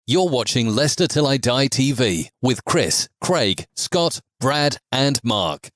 You're watching Leicester Till I Die TV with Chris, Craig, Scott, Brad and Mark.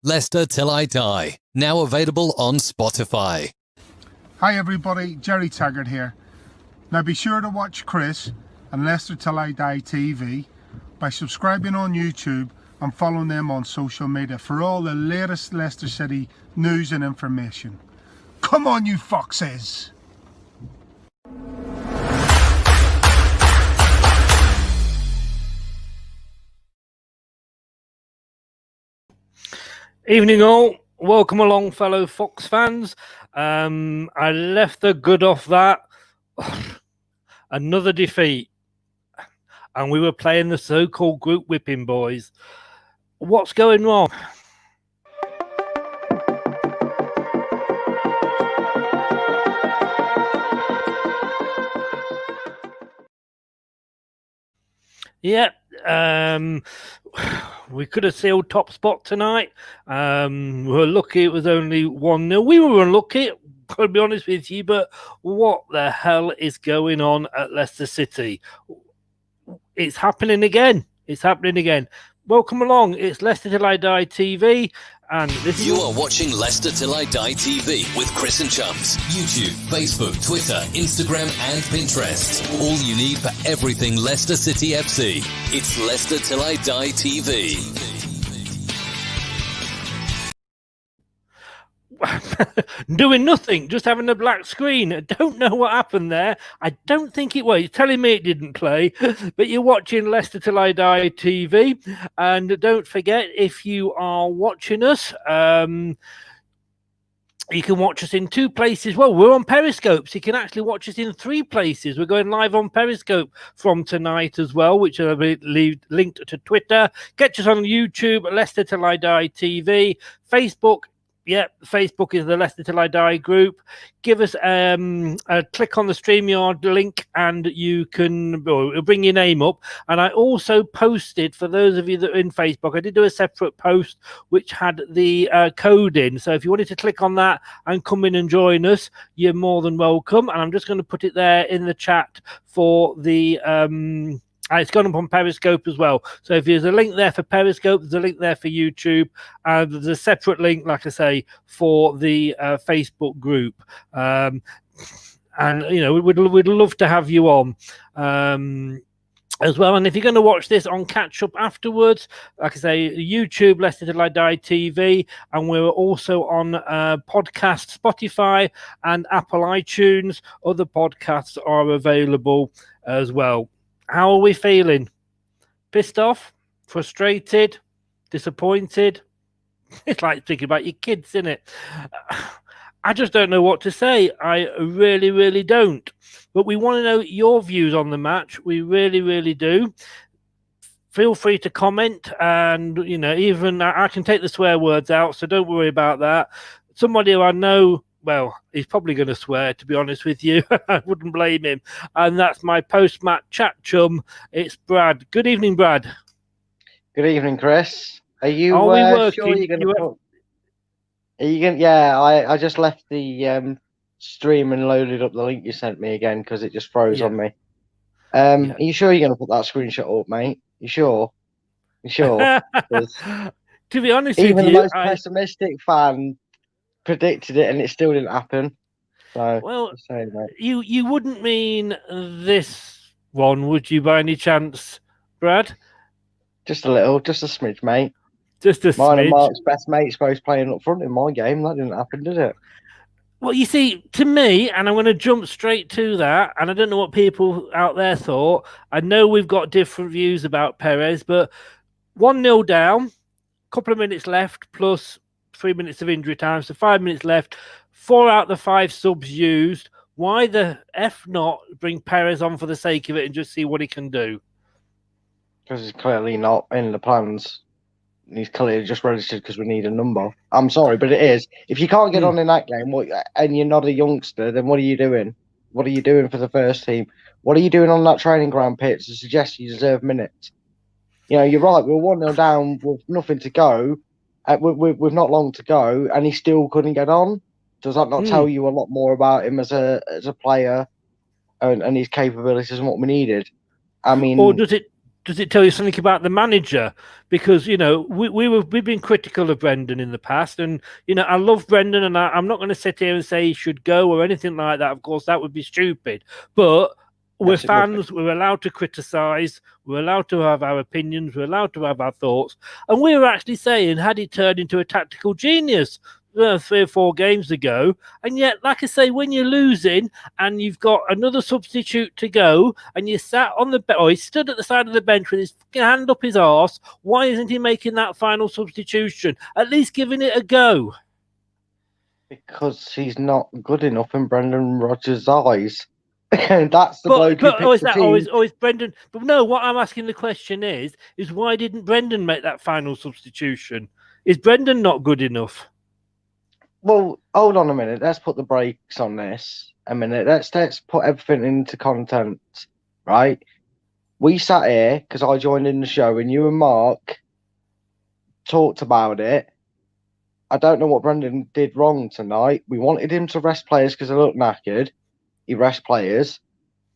Leicester Till I Die, now available on Spotify. Hi everybody, Jerry Taggart here. Now be sure to watch Chris and Leicester Till I Die TV by subscribing on YouTube and following them on social media for all the latest Leicester City news and information. Come on you foxes! Evening all, welcome along fellow Fox fans. I left the good off that. Another defeat. And we were playing the so-called group whipping boys. What's going wrong? Yep. We could have sealed top spot tonight. We were lucky it was only 1-0. We were unlucky, to be honest with you, but what the hell is going on at Leicester City? It's happening again. It's happening again. Welcome along. It's Leicester Till I Die TV. And this You are watching Leicester Till I Die TV with Chris and Chums. YouTube, Facebook, Twitter, Instagram and Pinterest. All you need for everything Leicester City FC. It's Leicester Till I Die TV. Doing nothing, just having a black screen. I don't know what happened there. I don't think it was. You're telling me it didn't play, but you're watching Leicester Till I Die TV. And don't forget, if you are watching us, you can watch us in two places. Well, we're on Periscope, so you can actually watch us in three places. We're going live on Periscope from tonight as well, which will be linked to Twitter. Get us on YouTube, Leicester Till I Die TV, Facebook. Yep, Facebook is the Leicester Till I Die group. Give us a click on the StreamYard link and you can it'll bring your name up. And I also posted, for those of you that are in Facebook, I did do a separate post which had the code in. So if you wanted to click on that and come in and join us, you're more than welcome. And I'm just going to put it there in the chat for the... it's gone up on Periscope as well. So if there's a link there for Periscope, there's a link there for YouTube, and there's a separate link, like I say, for the Facebook group. And you know, we'd love to have you on as well. And if you're going to watch this on catch up afterwards, like I say, YouTube, Leicester Till I Die TV, and we're also on podcast, Spotify, and Apple iTunes. Other podcasts are available as well. How are we feeling? Pissed off? Frustrated? Disappointed? It's like thinking about your kids, isn't it? I just don't know what to say. I really, really don't. But we want to know your views on the match. We really, really do. Feel free to comment. And, you know, even I can take the swear words out, so don't worry about that. Somebody who I know... Well, he's probably going to swear, to be honest with you. I wouldn't blame him. And that's my post-match chat chum. It's Brad. Good evening, Brad. Good evening, Chris. Are you working? Sure you're going to... Are you going? Yeah, I just left the stream and loaded up the link you sent me again because it just froze on me. Are you sure you're going to put that screenshot up, mate? You sure? You sure? To be honest Even with the you, most pessimistic fan predicted it, and it still didn't happen. So, Well, just saying, mate. you wouldn't mean this one, would you, by any chance, Brad? Just a little, just a smidge, mate. Just a Mine and smidge. Mark's best mates both playing up front in my game. That didn't happen, did it? Well, you see, to me, and I'm going to jump straight to that, and I don't know what people out there thought. I know we've got different views about Perez, but 1-0 down, couple of minutes left, plus 3 minutes of injury time, so 5 minutes left. 4 out of the 5 subs used. Why the F not bring Perez on for the sake of it and just see what he can do? Because he's clearly not in the plans. He's clearly just registered because we need a number. I'm sorry, but it is. If you can't get on in that game and you're not a youngster, then what are you doing? What are you doing for the first team? What are you doing on that training ground pitch to suggest you deserve minutes? You know, you're right. We're 1-0 down with nothing to go. With not long to go, and he still couldn't get on. Does that not tell you a lot more about him as a player and his capabilities and what we needed? I mean, or does it tell you something about the manager? Because, you know, we've been critical of Brendan in the past, and, you know, I love Brendan, and I'm not going to sit here and say he should go or anything like that. Of course, that would be stupid. But we're fans. We're allowed to criticise. We're allowed to have our opinions. We're allowed to have our thoughts. And we were actually saying, had he turned into a tactical genius 3 or 4 games ago? And yet, like I say, when you're losing and you've got another substitute to go, and you sat on the bench, or he stood at the side of the bench with his hand up his arse, why isn't he making that final substitution? At least giving it a go. Because he's not good enough in Brendan Rodgers' eyes. That's the bloke who picks the team. Or is Brendan? But no, what I'm asking the question is why didn't Brendan make that final substitution? Is Brendan not good enough? Well, hold on a minute. Let's put the brakes on this a minute. Let's put everything into content, right? We sat here because I joined in the show, and you and Mark talked about it. I don't know what Brendan did wrong tonight. We wanted him to rest players because they look knackered. He rest players.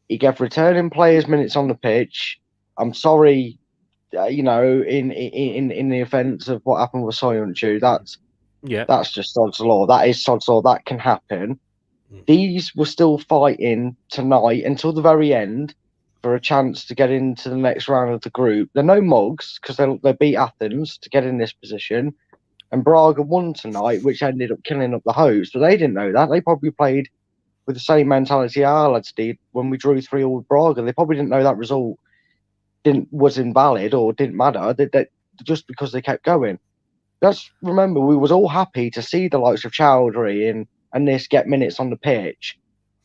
He gave returning players minutes on the pitch. I'm sorry, you know, in the offence of what happened with Soyuncu, that's just sod's law. That is sod's law. That can happen. These were still fighting tonight until the very end for a chance to get into the next round of the group. They're no mugs because they beat Athens to get in this position. And Braga won tonight, which ended up killing up the host. But they didn't know that. They probably played with the same mentality our lads did when we drew 3-all with Braga. They probably didn't know that result was invalid or didn't matter. They just because they kept going. Let's remember, we was all happy to see the likes of Chowdhury and this get minutes on the pitch.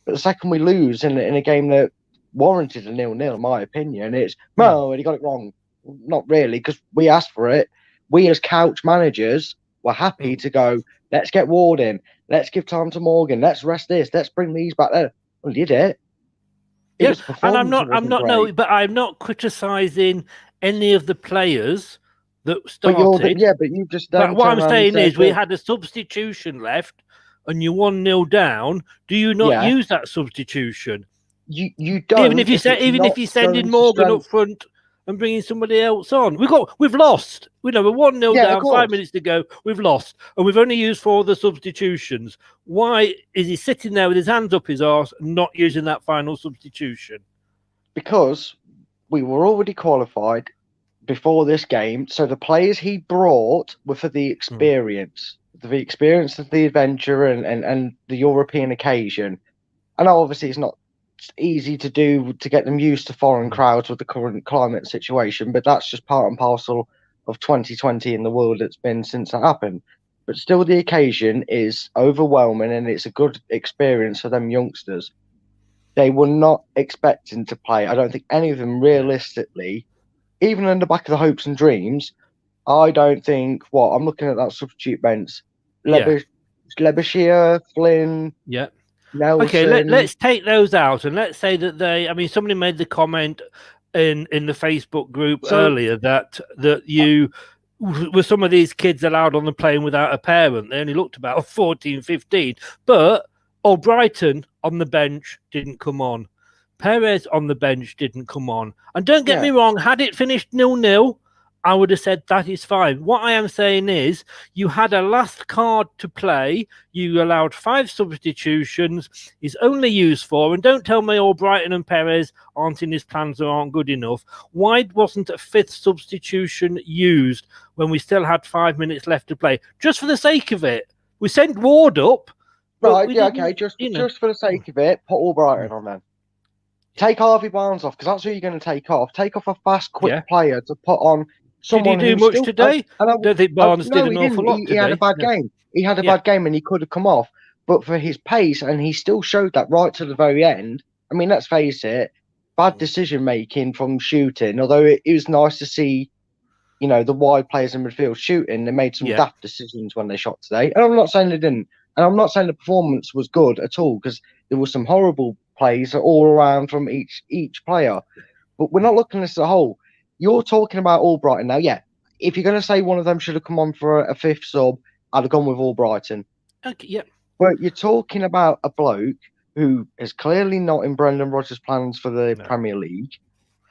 But the second we lose in a game that warranted a 0-0, in my opinion, it's, no, he got it wrong. Not really, because we asked for it. We as couch managers were happy to go, let's get Ward in. Let's give time to Morgan. Let's rest this. Let's bring these back there. Well, did it. Yes, and I'm not criticising any of the players that started. But you just. But what I'm saying is, we had a substitution left, and you're 1-0 down. Do you not use that substitution? You don't. Even if you send in Morgan up front and bringing somebody else on. We've lost. We're 1-0 down, 5 minutes to go. We've lost. And we've only used 4 of the substitutions. Why is he sitting there with his hands up his arse and not using that final substitution? Because we were already qualified before this game. So the players he brought were for the experience. The experience of the adventure and the European occasion. And obviously it's not easy to do to get them used to foreign crowds with the current climate situation, but that's just part and parcel of 2020 in the world that's been since that happened. But still, the occasion is overwhelming and it's a good experience for them youngsters. They were not expecting to play. I don't think any of them realistically, even in the back of the hopes and dreams, I don't think I'm looking at that substitute bench. Lebashir, Flynn, Nelson. Okay, let's take those out, and let's say that somebody made the comment in the Facebook group earlier that you were some of these kids allowed on the plane without a parent. They only looked about 14, 15. But Brighton on the bench didn't come on. Perez on the bench didn't come on. And don't get me wrong, had it finished 0-0, I would have said that is fine. What I am saying is you had a last card to play. You allowed 5 substitutions. He's only used 4. And don't tell me all Brighton and Perez aren't in his plans or aren't good enough. Why wasn't a 5th substitution used when we still had 5 minutes left to play? Just for the sake of it. We sent Ward up. Right, yeah, okay. Just for the sake of it, put all Brighton on then. Take Harvey Barnes off, because that's who you're going to take off. Take off a fast, quick player to put on someone. Did he do much today? I don't think Barnes did an awful lot today. He had a bad game. He had a bad game and he could have come off. But for his pace, and he still showed that right to the very end. I mean, let's face it, bad decision making from shooting. Although it was nice to see, you know, the wide players in midfield shooting. They made some daft decisions when they shot today. And I'm not saying they didn't. And I'm not saying the performance was good at all, because there were some horrible plays all around from each player. But we're not looking at this as a whole. You're talking about Albrighton now. Yeah, if you're going to say one of them should have come on for a 5th sub, I'd have gone with Albrighton. Okay, yeah. But you're talking about a bloke who is clearly not in Brendan Rodgers' plans for the Premier League,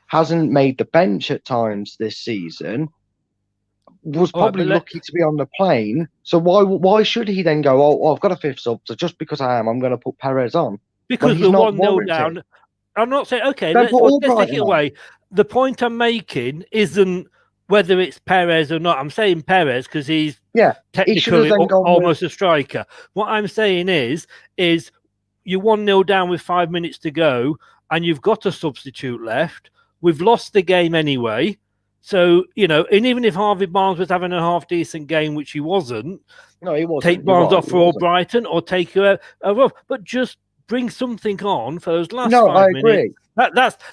hasn't made the bench at times this season, was probably lucky to be on the plane. So why should he then go, oh, I've got a 5th sub, so just because I am, I'm going to put Perez on? Because we're 1-0 down. I'm not saying, okay, let's take it away. The point I'm making isn't whether it's Perez or not. I'm saying Perez because he's technically almost a striker. What I'm saying is you're 1-0 down with 5 minutes to go and you've got a substitute left. We've lost the game anyway. So, you know, and even if Harvey Barnes was having a half-decent game, which he wasn't, no, he wasn't. Take Barnes off for Brighton or take a rough, but just bring something on for those last 5 minutes. Agree.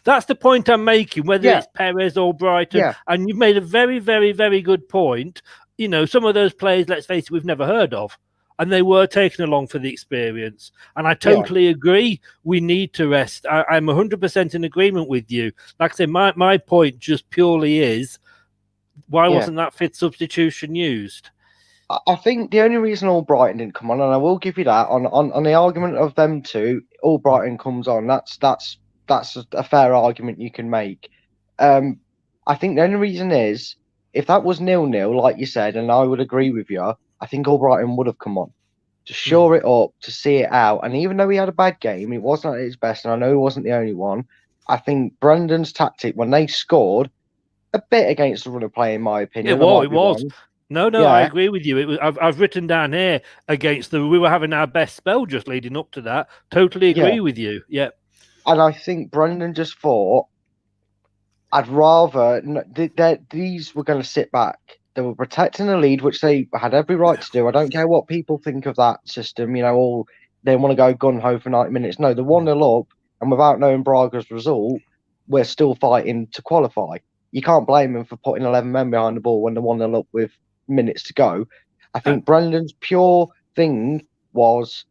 That's the point I'm making, whether it's Perez or Brighton. Yeah. And you've made a very, very, very good point. You know, some of those players, let's face it, we've never heard of. And they were taken along for the experience. And I totally agree. We need to rest. I'm 100% in agreement with you. Like I said, my point just purely is, why wasn't that 5th substitution used? I think the only reason Albrighton didn't come on, and I will give you that, on the argument of them two, Albrighton comes on. That's a fair argument you can make. I think the only reason is, if that was 0-0, like you said, and I would agree with you, I think Albrighton would have come on to shore it up, to see it out. And even though he had a bad game, it wasn't at his best, and I know he wasn't the only one. I think Brendan's tactic, when they scored, a bit against the run of play, in my opinion. It was. No, I agree with you. It was. I've written down here we were having our best spell just leading up to that. Totally agree with you. Yeah. And I think Brendan just thought, I'd rather these were going to sit back. They were protecting the lead, which they had every right to do. I don't care what people think of that system. You know, they want to go gun-ho for 90 minutes. No, they're 1-0 up, and without knowing Braga's result, we're still fighting to qualify. You can't blame them for putting 11 men behind the ball when they're 1-0 up with minutes to go. I think Brendan's pure thing was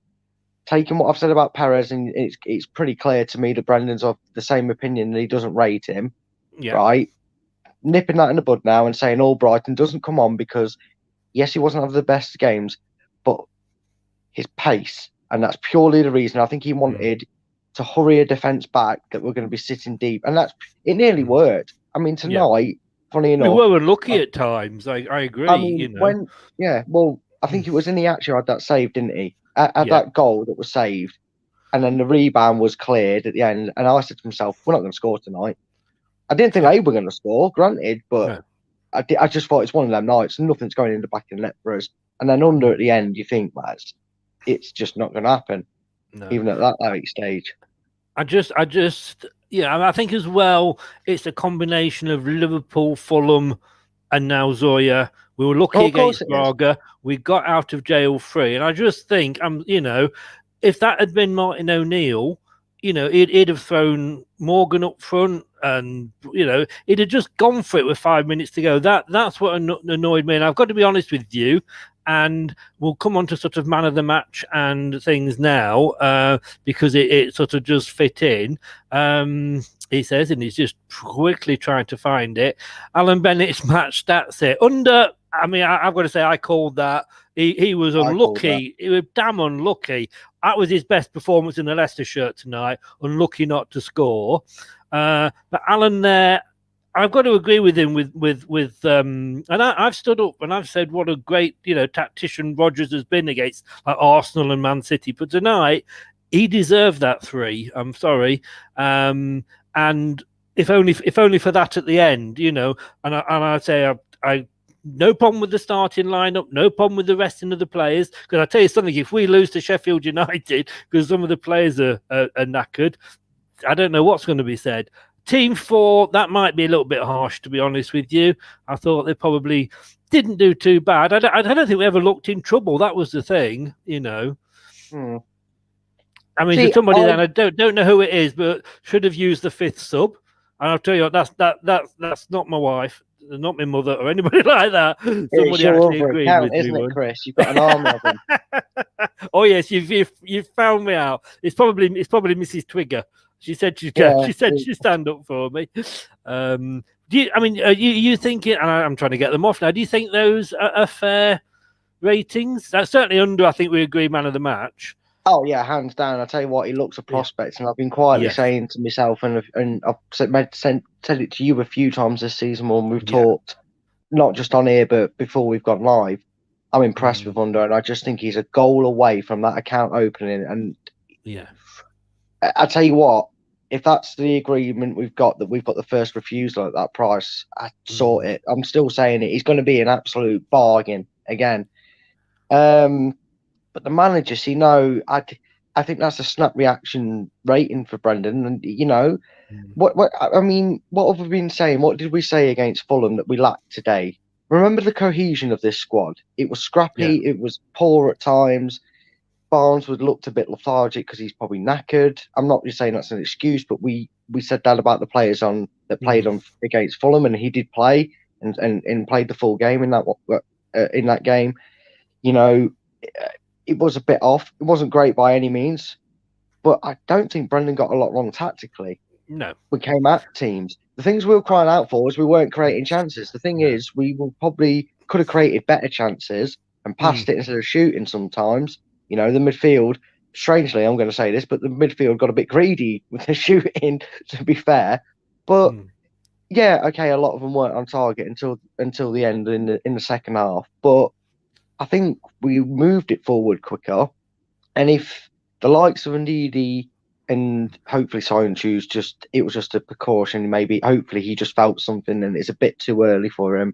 taking what I've said about Perez, and it's pretty clear to me that Brendan's of the same opinion that he doesn't rate him. Yeah. Right? Nipping that in the bud now and saying Albrighton doesn't come on because, yes, he wasn't having the best games, but his pace, and that's purely the reason. I think he wanted to hurry a defence back that we're going to be sitting deep, and it nearly worked. I mean, tonight, funny enough, we were lucky at times. I agree. I mean, I think it was in the actual had that saved, didn't he? At that goal that was saved, and then the rebound was cleared at the end, and I said to myself, we're not going to score tonight. I didn't think they were going to score, granted, but I just thought it's one of them nights. Nothing's going in the back of the net for us. And then under at the end, you think, it's just not going to happen, even at that late stage. I think as well, it's a combination of Liverpool, Fulham, and now Zorya. We were lucky against Braga. We got out of jail free. And I just think, if that had been Martin O'Neill, he'd have thrown Morgan up front, and he'd have just gone for it with 5 minutes to go. That's what annoyed me. And I've got to be honest with you, and we'll come on to sort of man of the match and things now, because it sort of just fit in. He says, and he's just quickly trying to find it. Alan Bennett's match stats here. I've got to say, I called that. He was unlucky. He was damn unlucky. That was his best performance in the Leicester shirt tonight. Unlucky not to score. But Alan there, I've got to agree with him and I've stood up and I've said what a great tactician Rodgers has been against like Arsenal and Man City, but tonight he deserved that 3. I'm sorry, and if only for that at the end, and I say I no problem with the starting lineup, no problem with the resting of the players. Because I tell you something, if we lose to Sheffield United because some of the players are knackered, I don't know what's going to be said. Team 4, that might be a little bit harsh, to be honest with you. I thought they probably didn't do too bad. I don't think we ever looked in trouble. That was the thing, Hmm. I mean, to somebody then I don't know who it is, but should have used the 5th sub. And I'll tell you what, that's not my wife, not my mother or anybody like that. Somebody actually agreed account, with isn't me. It, Chris? You've got an army of them. Oh yes, you've found me out. It's probably Mrs. Twigger. She said she'd stand up for me. Do you thinking? And I'm trying to get them off now. Do you think those are fair ratings? That's certainly under. I think we agree, man of the match. Oh yeah, hands down. I tell you what, he looks a prospect, and I've been quietly saying to myself, and I've said it to you a few times this season when we've talked, not just on here but before we've gone live. I'm impressed with Under, and I just think he's a goal away from that account opening. And I tell you what, if that's the agreement we've got, that we've got the first refusal at that price, I sort it. I'm still saying it. He's going to be an absolute bargain again. But the manager, I think that's a snap reaction rating for Brendan. And what have we been saying? What did we say against Fulham that we lacked today? Remember the cohesion of this squad. It was scrappy. It was poor at times. Barnes would looked a bit lethargic because he's probably knackered. I'm not just saying that's an excuse, but we said that about the players that played on against Fulham, and he did play and played the full game in that game. It was a bit off. It wasn't great by any means, but I don't think Brendan got a lot wrong tactically. No, we came at teams. The things we were crying out for was we weren't creating chances. The thing is, we probably could have created better chances and passed it instead of shooting sometimes. The midfield, strangely, I'm going to say this, but the midfield got a bit greedy with the shooting, to be fair. But yeah, okay, a lot of them weren't on target until the end in the second half. But I think we moved it forward quicker. And if the likes of Ndidi and hopefully Silent Shoes it was just a precaution, hopefully he just felt something and it's a bit too early for him.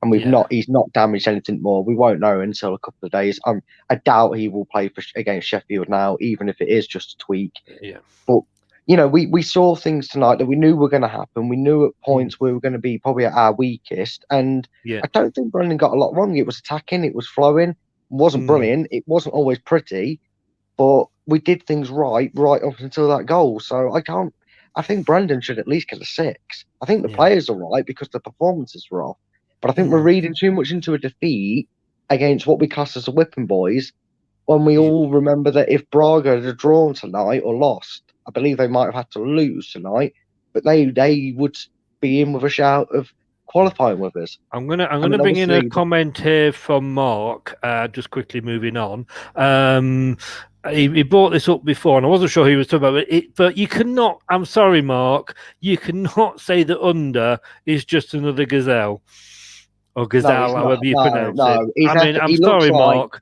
And he's not damaged anything more. We won't know until a couple of days. I doubt he will play against Sheffield now, even if it is just a tweak. Yeah. But we saw things tonight that we knew were going to happen. We knew at points we were going to be probably at our weakest. And I don't think Brendan got a lot wrong. It was attacking. It was flowing. It wasn't brilliant. It wasn't always pretty. But we did things right up until that goal. So I think Brendan should at least get a 6. I think the players are right because the performances were off. But I think we're reading too much into a defeat against what we class as the whipping boys when we all remember that if Braga had drawn tonight or lost, I believe they might have had to lose tonight, but they would be in with a shout of qualifying with us. I'm gonna bring in a comment here from Mark. Just quickly moving on. He brought this up before, and I wasn't sure he was talking about it. But you cannot. I'm sorry, Mark. You cannot say that Under is just another gazelle. Or Gazelle, however you pronounce it. I'm sorry, Mark.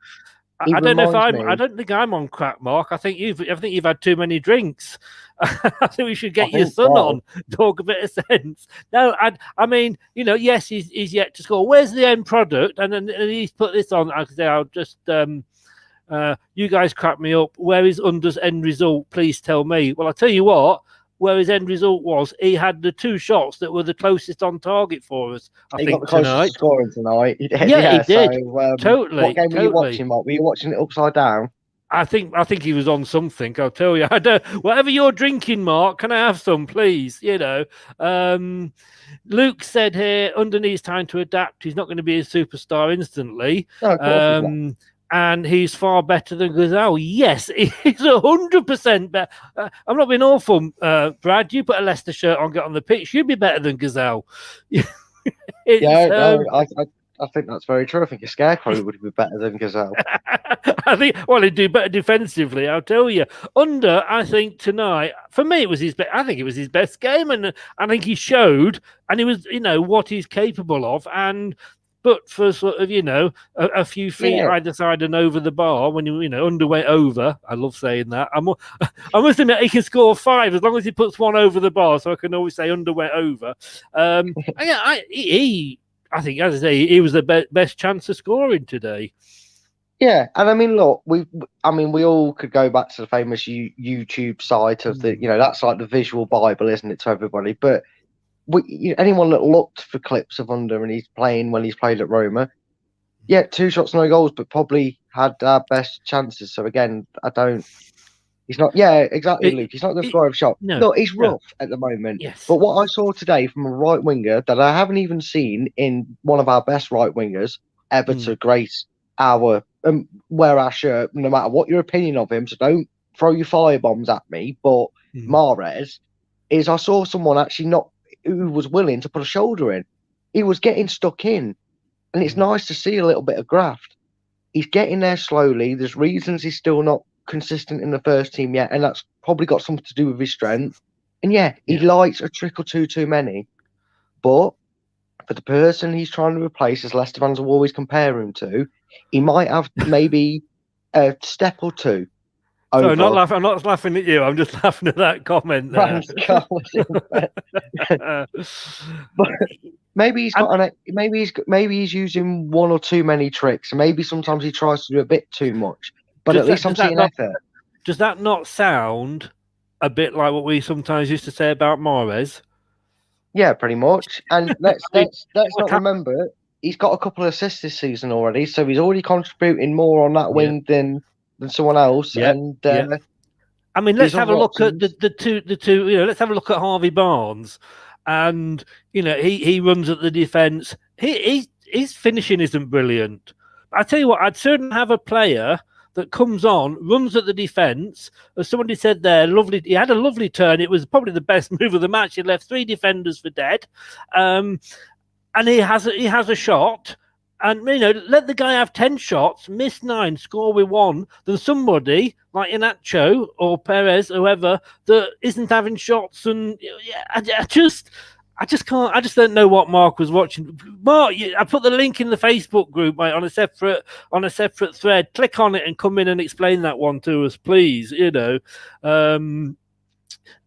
I don't know if I don't think I'm on crack, Mark. I think you've had too many drinks. I think we should get your son on, talk a bit of sense. No, I mean, yes, he's yet to score. Where's the end product? And he's put this on. I'll just you guys crack me up. Where is Under's end result? Please tell me. Well, I'll tell you what. Where his end result was, he had the 2 shots that were the closest on target for us. I think got the closest scoring tonight. He did. So, totally. What game were you watching, Mark? Were you watching it upside down? I think he was on something. I'll tell you. Whatever you're drinking, Mark, can I have some, please? Luke said here, Under needs time to adapt. He's not going to be a superstar instantly. No, of course not. And he's far better than Gazelle. Yes, he's 100% better. I'm not being awful, Brad. You put a Leicester shirt on, get on the pitch. You'd be better than Gazelle. I I think that's very true. I think a Scarecrow would be better than Gazelle. I think, well, he'd do better defensively, I'll tell you. Under, I think tonight, for me, it was I think it was his best game, and I think he showed, and he was, what he's capable of, but for sort of, a few feet either side and over the bar, when Under went over. I love saying that. I must admit, he can score 5 as long as he puts one over the bar, so I can always say Under went over. I think, as I say, he was the best chance of scoring today. Yeah, and I mean, look, we all could go back to the famous YouTube site of the, that's like the visual Bible, isn't it, to everybody? But anyone that looked for clips of Under and he's playing when he's played at Roma, 2 shots, no goals, but probably had our best chances. So again, he's not, exactly, Luke. He's not the scorer of shot. No, he's rough at the moment. Yes. But what I saw today from a right winger that I haven't even seen in one of our best right wingers ever to grace our wear our shirt, no matter what your opinion of him. So don't throw your firebombs at me. But Mahrez is, I saw someone actually who was willing to put a shoulder in. He was getting stuck in, and it's nice to see a little bit of graft. He's getting there slowly. There's reasons he's still not consistent in the first team yet, and that's probably got something to do with his strength. And he likes a trick or two too many. But for the person he's trying to replace, as Leicester fans will always compare him to, he might have maybe a step or two. I'm not laughing at you. I'm just laughing at that comment there. But maybe he's got maybe he's using one or too many tricks. Maybe sometimes he tries to do a bit too much. But at least I'm seeing effort. Does that not sound a bit like what we sometimes used to say about Mahrez? Yeah, pretty much. And let's not remember, he's got a couple of assists this season already, so he's already contributing more on that wing than someone else. Yeah. And I mean, let's have a look at the two. Let's have a look at Harvey Barnes, and he runs at the defence. His finishing isn't brilliant. I tell you what, I'd certainly have a player that comes on, runs at the defence. As somebody said there, he had a lovely turn. It was probably the best move of the match. He left 3 defenders for dead. And he has a shot. And, let the guy have 10 shots, miss 9, score with 1, than somebody like Inacho or Perez, whoever, that isn't having shots. And I just can't. I just don't know what Mark was watching. Mark, I put the link in the Facebook group, mate, on a separate thread. Click on it and come in and explain that one to us, please. I mean,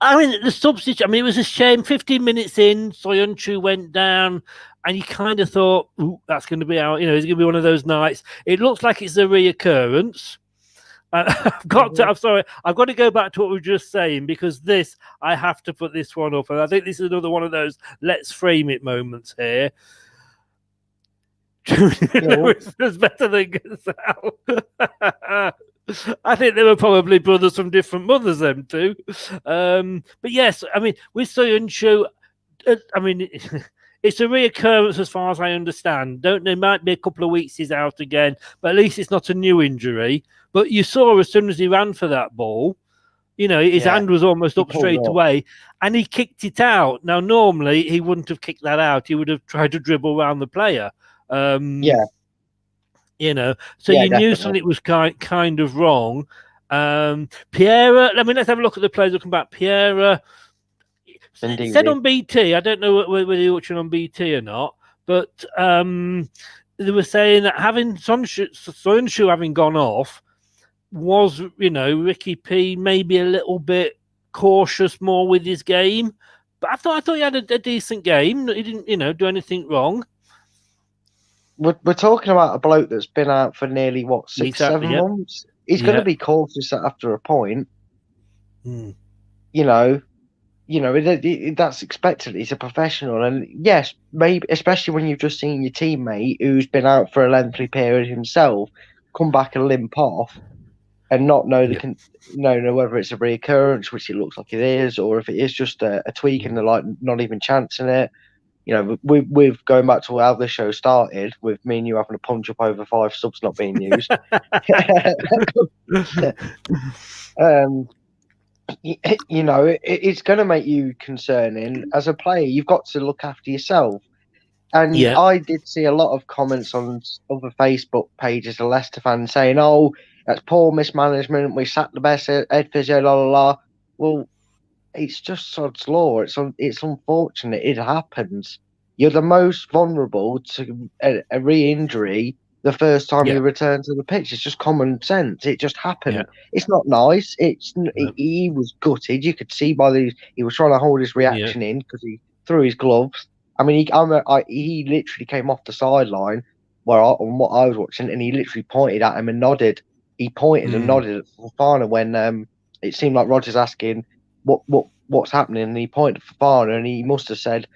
the substitute. I mean, it was a shame. 15 minutes in, Soyuncu went down, and you kind of thought, "Ooh, that's going to be out." It's going to be one of those nights. It looks like it's a reoccurrence. I'm sorry. I've got to go back to what we were just saying, because I have to put this one up, and I think this is another one of those let's frame it moments here. It's better than Gazelle. I think they were probably brothers from different mothers, them two. But yes, I mean, with Soyuncu, I mean, it's a reoccurrence as far as I understand. There might be a couple of weeks he's out again, but at least it's not a new injury. But you saw as soon as he ran for that ball, his hand was almost up straight away, and he kicked it out. Now, normally he wouldn't have kicked that out. He would have tried to dribble around the player. So you knew something was kind of wrong. Piera, let's have a look at the players looking back. Piera said on BT, I don't know whether you're watching on BT or not, but they were saying that having Soyuncu having gone off was, Ricky P maybe a little bit cautious more with his game. But I thought he had a decent game. He didn't, do anything wrong. We're talking about a bloke that's been out for nearly 7 months. He's going to be cautious after a point. That's expected. He's a professional, and yes, maybe especially when you've just seen your teammate who's been out for a lengthy period himself come back and limp off, and not know whether it's a reoccurrence, which it looks like it is, or if it is just a tweak and they're like not even chancing it. We've going back to how the show started with me and you having a punch up over 5 subs not being used. It's going to make you concerning as a player. You've got to look after yourself, And I did see a lot of comments on other Facebook pages of Leicester fans saying, "Oh, that's poor mismanagement. We sacked the best head physio, la la la." Well, it's just sod's law. It's unfortunate. It happens. You're the most vulnerable to a re-injury the first time you return to the pitch. It's just common sense. It just happened. It's not nice. He was gutted. You could see he was trying to hold his reaction in because he threw his gloves. I mean, he literally came off the sideline on what I was watching, and he literally pointed at him and nodded. He pointed and nodded at Fofana when it seemed like Rodgers asking what's happening, and he pointed at Fofana, and he must have said,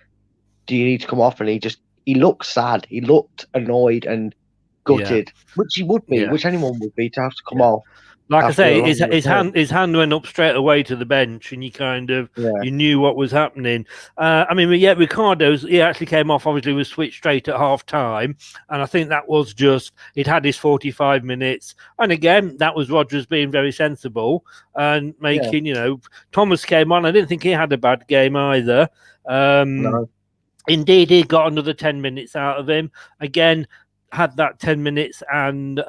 "Do you need to come off?" And he looked sad. He looked annoyed and gutted, which he would be, which anyone would be, to have to come off. Like I say, his hand went up straight away to the bench, and you knew what was happening. I mean, Ricardo's he actually came off. Obviously, was switched straight at half time, and I think that was just it had his 45 minutes. And again, that was Rodgers being very sensible and making. Thomas came on. I didn't think he had a bad game either. No. Indeed, he got another 10 minutes out of him. Again, had that 10 minutes and.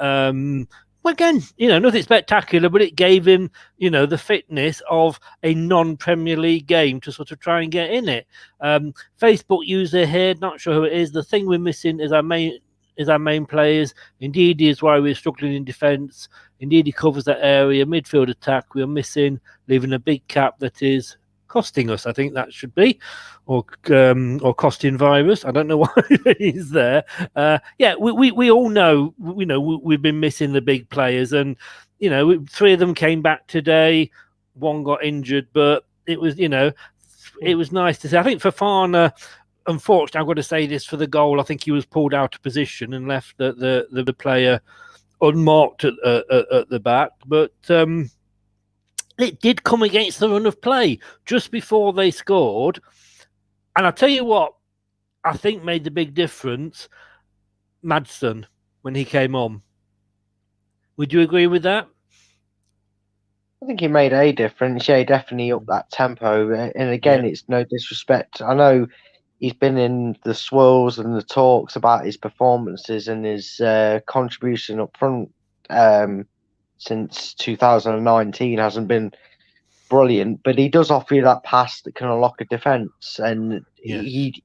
Again, nothing spectacular, but it gave him, the fitness of a non-Premier League game to sort of try and get in it. Facebook user here, not sure who it is. The thing we're missing is our main players. Indeed, is why we're struggling in defence. Indeed, he covers that area. Midfield attack, we're missing, leaving a big gap that is costing us. I think that should be, or costing virus. I don't know why he's there. We all know. We've been missing the big players, and 3 of them came back today. 1 got injured, but it was it was nice to see. I think Fofana, unfortunately, I've got to say this for the goal. I think he was pulled out of position and left the player unmarked at the back, but. It did come against the run of play just before they scored. And I'll tell you what, I think made the big difference, Madsen, when he came on. Would you agree with that? I think he made a difference. Yeah, he definitely upped that tempo. And again, it's no disrespect. I know he's been in the swirls and the talks about his performances and his contribution up front since 2019 hasn't been brilliant, but he does offer you that pass that can unlock a defence, and he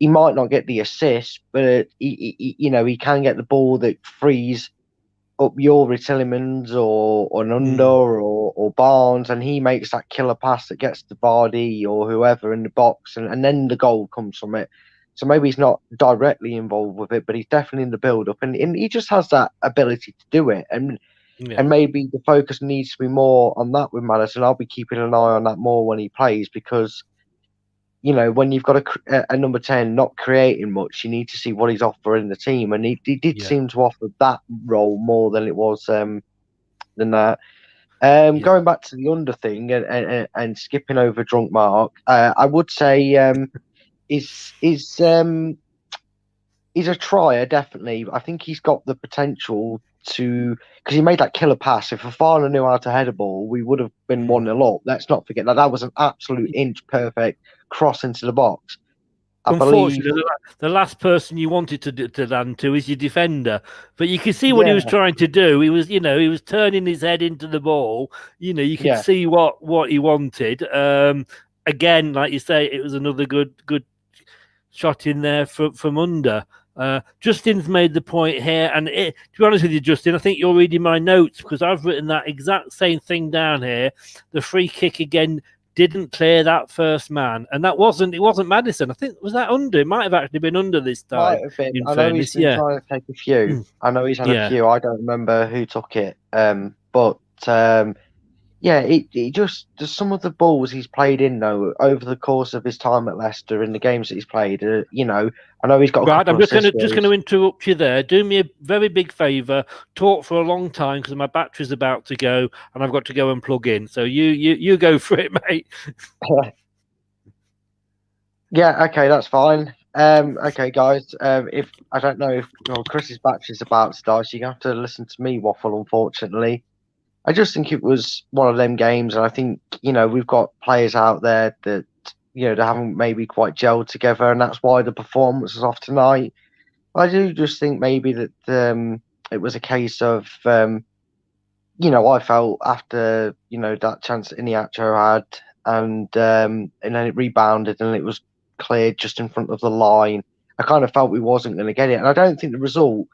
might not get the assist, but he can get the ball that frees up your Tillemans or Nunda or Barnes, and he makes that killer pass that gets to Vardy or whoever in the box, and then the goal comes from it. So maybe he's not directly involved with it, but he's definitely in the build-up, and he just has that ability to do it. And maybe the focus needs to be more on that with Madison. I'll be keeping an eye on that more when he plays, because, when you've got a number 10 not creating much, you need to see what he's offering the team. And he did seem to offer that role more than it was than that. Going back to the under thing and skipping over Drunk Mark, I would say he's a trier, definitely. I think he's got the potential to, because he made that killer pass. If Fofana knew how to head a ball, we would have been 1-0 up. Let's not forget that was an absolute inch perfect cross into the box. Unfortunately, the last person you wanted to land to is your defender, but you can see what he was trying to do. He was turning his head into the ball. You could see what he wanted. Again, like you say, it was another good shot in there from under. Justin's made the point here, and to be honest with you, Justin, I think you're reading my notes, because I've written that exact same thing down here. The free kick again didn't clear that first man, and it wasn't Madison. I think was that under. It might have actually been under this time. Might have been. I know he's been trying to take a few. I know he's had a few. I don't remember who took it, but. It just some of the balls he's played in though over the course of his time at Leicester in the games that he's played. I know he's got. Right, I'm just going to interrupt you there. Do me a very big favour. Talk for a long time because my battery's about to go and I've got to go and plug in. So you go for it, mate. Yeah. Okay, that's fine. Okay, guys. If I don't know if Chris's battery's about to die, so you have to listen to me waffle. Unfortunately. I just think it was one of them games, and I think we've got players out there that they haven't maybe quite gelled together, and that's why the performance was off tonight. I do just think maybe that it was a case of I felt after that chance that Iniacho had, and then it rebounded and it was cleared just in front of the line. I kind of felt we wasn't going to get it, and I don't think the result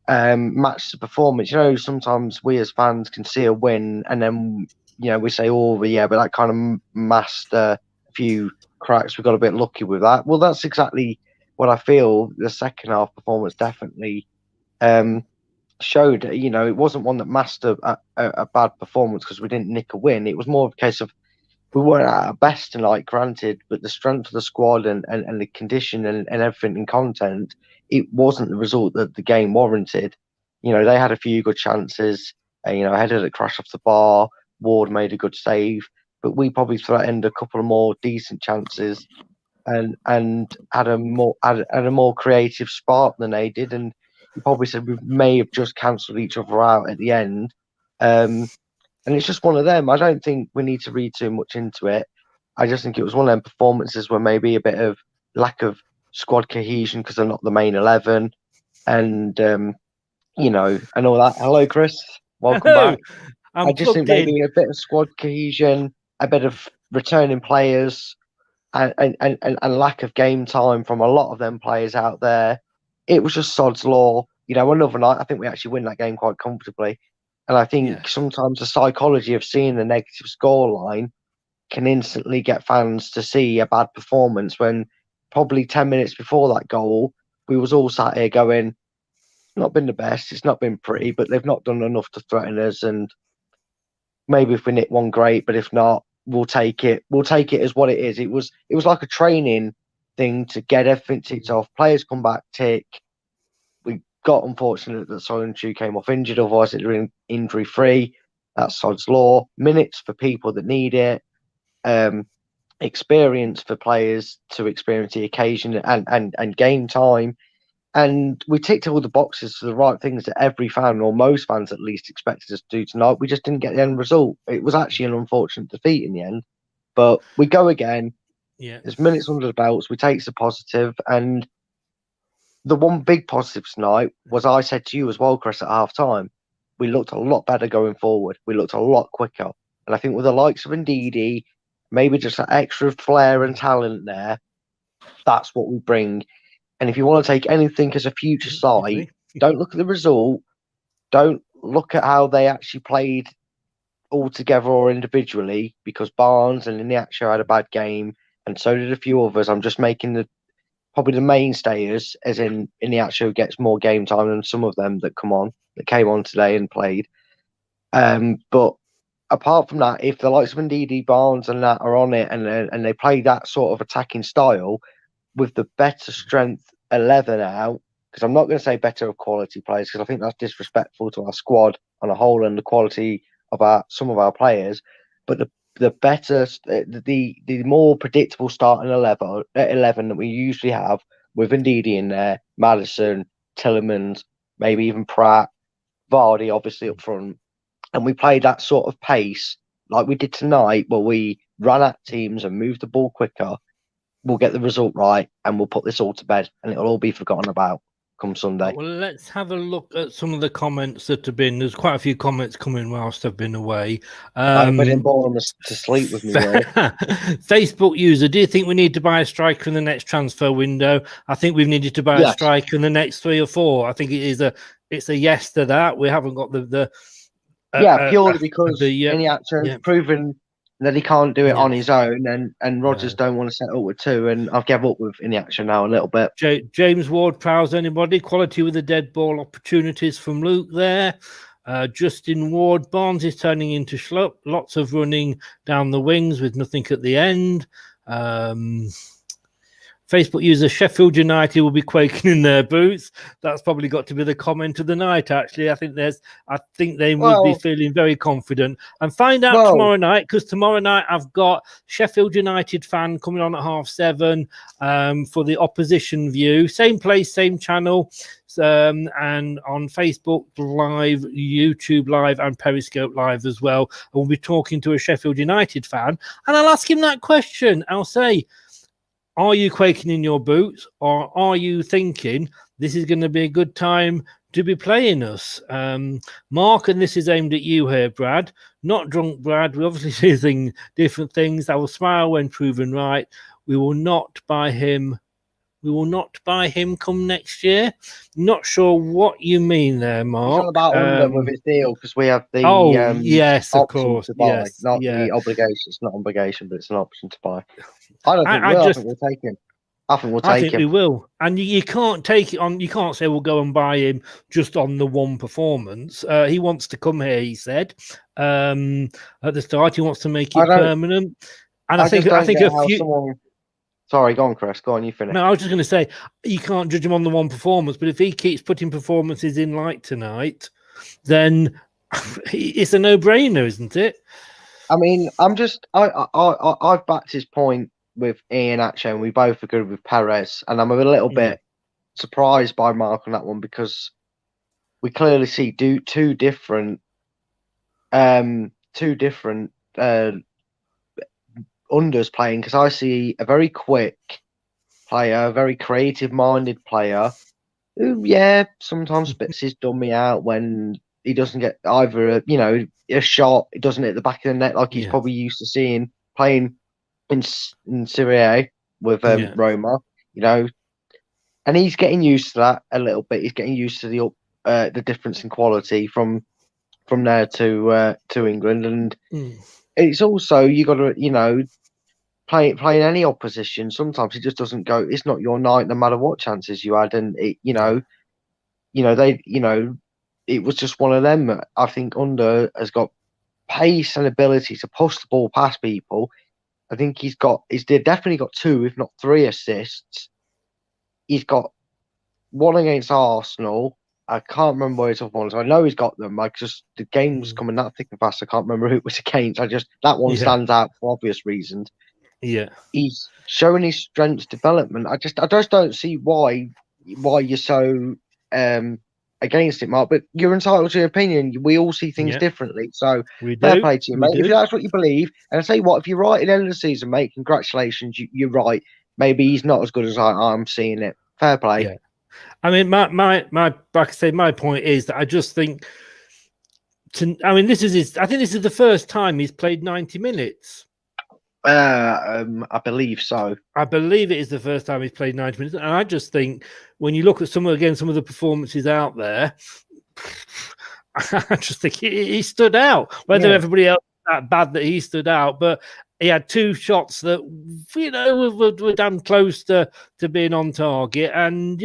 matched the performance. Sometimes we as fans can see a win, and then we say, "Oh, yeah," but that kind of masked a few cracks. We got a bit lucky with that. Well, that's exactly what I feel. The second half performance definitely showed. It wasn't one that masked a bad performance because we didn't nick a win. It was more of a case of we weren't at our best tonight, granted, but the strength of the squad and the condition and everything in content, it wasn't the result that the game warranted. They had a few good chances. Headed a crash off the bar. Ward made a good save, but we probably threatened a couple of more decent chances and had a more creative spark than they did. And you probably said we may have just cancelled each other out at the end. And it's just one of them. I don't think we need to read too much into it. I just think it was one of them performances where maybe a bit of lack of squad cohesion because they're not the main 11, and and all that. Hello, Chris. Welcome back. I just think maybe a bit of squad cohesion, a bit of returning players, and lack of game time from a lot of them players out there. It was just sod's law. Another night, I think we actually win that game quite comfortably. And I think sometimes the psychology of seeing the negative scoreline can instantly get fans to see a bad performance when probably 10 minutes before that goal, we was all sat here going, not been the best, it's not been pretty, but they've not done enough to threaten us. And maybe if we nick one, great, but if not, we'll take it. We'll take it as what it is. It was like a training thing to get everything ticked off. Players come back, tick. We got unfortunate that Solanchu came off injured, otherwise it would have been injury free. That's sod's law. Minutes for people that need it. Experience for players to experience the occasion and game time. And we ticked all the boxes for the right things that every fan, or most fans at least, expected us to do tonight. We just didn't get the end result. It was actually an unfortunate defeat in the end. But we go again. Yeah. There's minutes under the belts. We take the positive. And the one big positive tonight was I said to you as well, Chris, at half time, we looked a lot better going forward. We looked a lot quicker. And I think with the likes of Ndidi, maybe just that extra flair and talent there, that's what we bring. And if you want to take anything as a future sight, don't look at the result. Don't look at how they actually played all together or individually, because Barnes and Iniacho had a bad game, and so did a few others. I'm just making probably the mainstayers, as in Iniacho gets more game time than some of them that came on today and played. But apart from that, if the likes of Ndidi, Barnes and that are on it and they play that sort of attacking style with the better strength 11 out, because I'm not going to say better quality players, because I think that's disrespectful to our squad on a whole and the quality of some of our players, but the better, the more predictable starting 11 that we usually have, with Ndidi in there, Maddison, Tillemans, maybe even Pratt, Vardy obviously up front, and we play that sort of pace like we did tonight, where we run at teams and move the ball quicker, we'll get the result right and we'll put this all to bed and it'll all be forgotten about come Sunday. Well, let's have a look at some of the comments that have been. There's quite a few comments coming whilst I've been away. I didn't bore them to sleep with me, really. Facebook user, do you think we need to buy a striker in the next transfer window? I think we've needed to buy a striker in the next 3 or 4. I think it's a yes to that. We haven't got purely because Iniacho has proven that he can't do it on his own, and Rodgers don't want to set up with 2, and I've given up with Iniacho now a little bit. James Ward-Prowse, anybody? Quality with the dead ball opportunities from Luke there. Justin Ward, Barnes is turning into Schlupp. Lots of running down the wings with nothing at the end. Facebook user Sheffield United will be quaking in their boots. That's probably got to be the comment of the night. Actually, I think they would be feeling very confident. And find out tomorrow night, because tomorrow night I've got Sheffield United fan coming on at 7:30 for the opposition view. Same place, same channel, and on Facebook Live, YouTube Live, and Periscope Live as well. And we'll be talking to a Sheffield United fan, and I'll ask him that question. I'll say, are you quaking in your boots, or are you thinking this is going to be a good time to be playing us? Mark, and this is aimed at you here, Brad. Not drunk, Brad. We obviously see different things. I will smile when proven right. We will not buy him. We will not buy him come next year. Not sure what you mean there, Mark. It's all about under with his deal, because we have the yes, of course, to buy, yes, not the obligation. It's not obligation, but it's an option to buy. I don't think we will. I think we'll take him. I think we'll take him. I think we will. And you can't take it on. You can't say we'll go and buy him just on the one performance. He wants to come here, he said. At the start, he wants to make it permanent. And I think a few. Sorry, go on, Chris. Go on, you finish. No, I was just going to say, you can't judge him on the one performance, but if he keeps putting performances in like tonight, then it's a no-brainer, isn't it? I mean, I've backed his point with Ian actually, and we both agree with Perez, and I'm a little bit surprised by Mark on that one, because we clearly see two different unders playing, because I see a very quick player, a very creative-minded player, who, sometimes spits his dummy out when he doesn't get either a shot, it doesn't hit the back of the net like he's probably used to seeing playing in Serie A with Roma, and he's getting used to that a little bit. He's getting used to the difference in quality from there to England, and it's also, you got to playing any opposition. Sometimes it just doesn't go. It's not your night, no matter what chances you had, and it was just one of them. I think Under has got pace and ability to push the ball past people. I think he's definitely got 2, if not 3 assists. He's got 1 against Arsenal. I can't remember where his other ones. I know he's got them. The game was coming that thick and fast. I can't remember who it was against. That one stands out for obvious reasons. Yeah, he's showing his strengths development. I just don't see why you're so against it, Mark. But you're entitled to your opinion. We all see things differently. So fair play to you, mate. If that's what you believe, and I tell you what, if you're right at the end of the season, mate, congratulations. You're right. Maybe he's not as good as I'm seeing it. Fair play. Yeah. I mean, my like I say, my point is that I just think. I think this is the first time he's played 90 minutes. I believe so. I believe it is the first time he's played 90 minutes. And I just think when you look at some of the performances out there, I just think he stood out. Whether everybody else was that bad that he stood out, but he had 2 shots that, were damn close to being on target. And,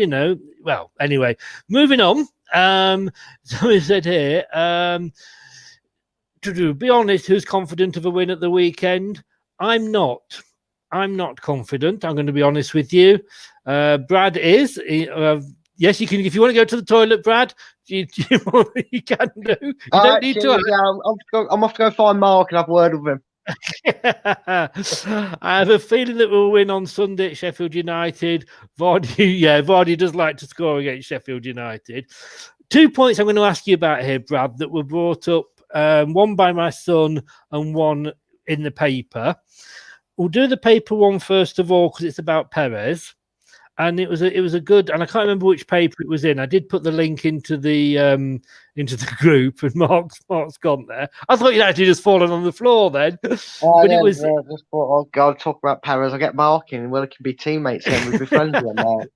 well, anyway, moving on. Somebody said here, to be honest, who's confident of a win at the weekend? I'm not confident. I'm going to be honest with you. Brad is. Yes, you can. If you want to go to the toilet, Brad, you can do. You don't need to. I'm off to go find Mark and have a word with him. I have a feeling that we'll win on Sunday at Sheffield United. Vardy does like to score against Sheffield United. 2 points I'm going to ask you about here, Brad, that were brought up. One by my son and one in the paper. We'll do the paper one first of all because it's about Perez, and it was a good. And I can't remember which paper it was in. I did put the link into the group, and Mark's gone there. I thought you'd actually just fallen on the floor then, but it was. Just thought, oh God, talk about Perez. I'll get Mark in, and we can be teammates and we'll be friends with Mark.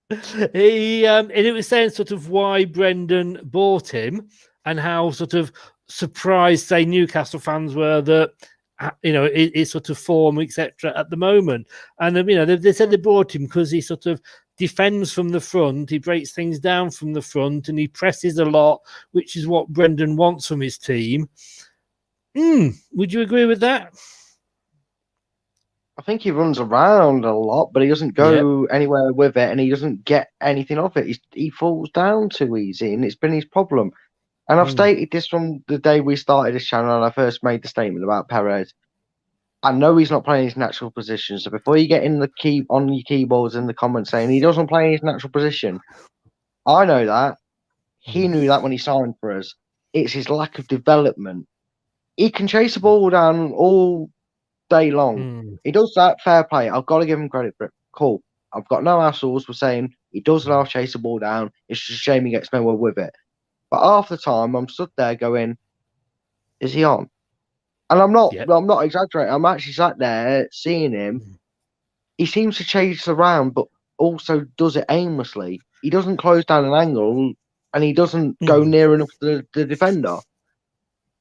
And it was saying sort of why Brendan bought him and how sort of surprised, say, Newcastle fans were that. It's sort of form, etc. at the moment. And, they said they bought him because he sort of defends from the front, he breaks things down from the front, and he presses a lot, which is what Brendan wants from his team. Would you agree with that? I think he runs around a lot, but he doesn't go anywhere with it, and he doesn't get anything off it. He falls down too easy, and it's been his problem. And I've stated this from the day we started this channel, and I first made the statement about Perez. I know he's not playing his natural position, so before you get in the on your keyboards in the comments saying he doesn't play in his natural position, I know that. He knew that when he signed for us. It's his lack of development. He can chase the ball down all day long. He does that, fair play. I've got to give him credit for it. Cool. I've got no hassles with saying he does love chase the ball down. It's just a shame he gets nowhere with it. But half the time, I'm stood there going, "Is he on?" And I'm not exaggerating. I'm actually sat there seeing him. He seems to chase around, but also does it aimlessly. He doesn't close down an angle, and he doesn't go near enough to the defender.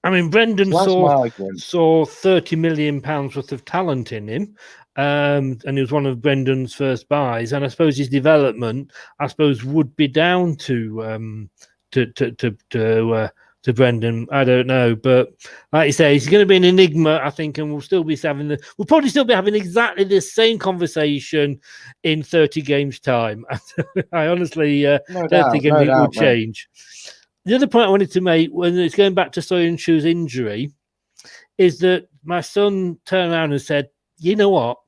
I mean, Brendan saw £30 million worth of talent in him, and he was one of Brendan's first buys. And I suppose his development, would be down to Brendan. I don't know, but like you say, he's going to be an enigma, I think, and we'll probably still be having exactly this same conversation in 30 games' time. I honestly don't think anything will change. The other point I wanted to make, when it's going back to Soyuncu's injury, is that my son turned around and said, "You know what?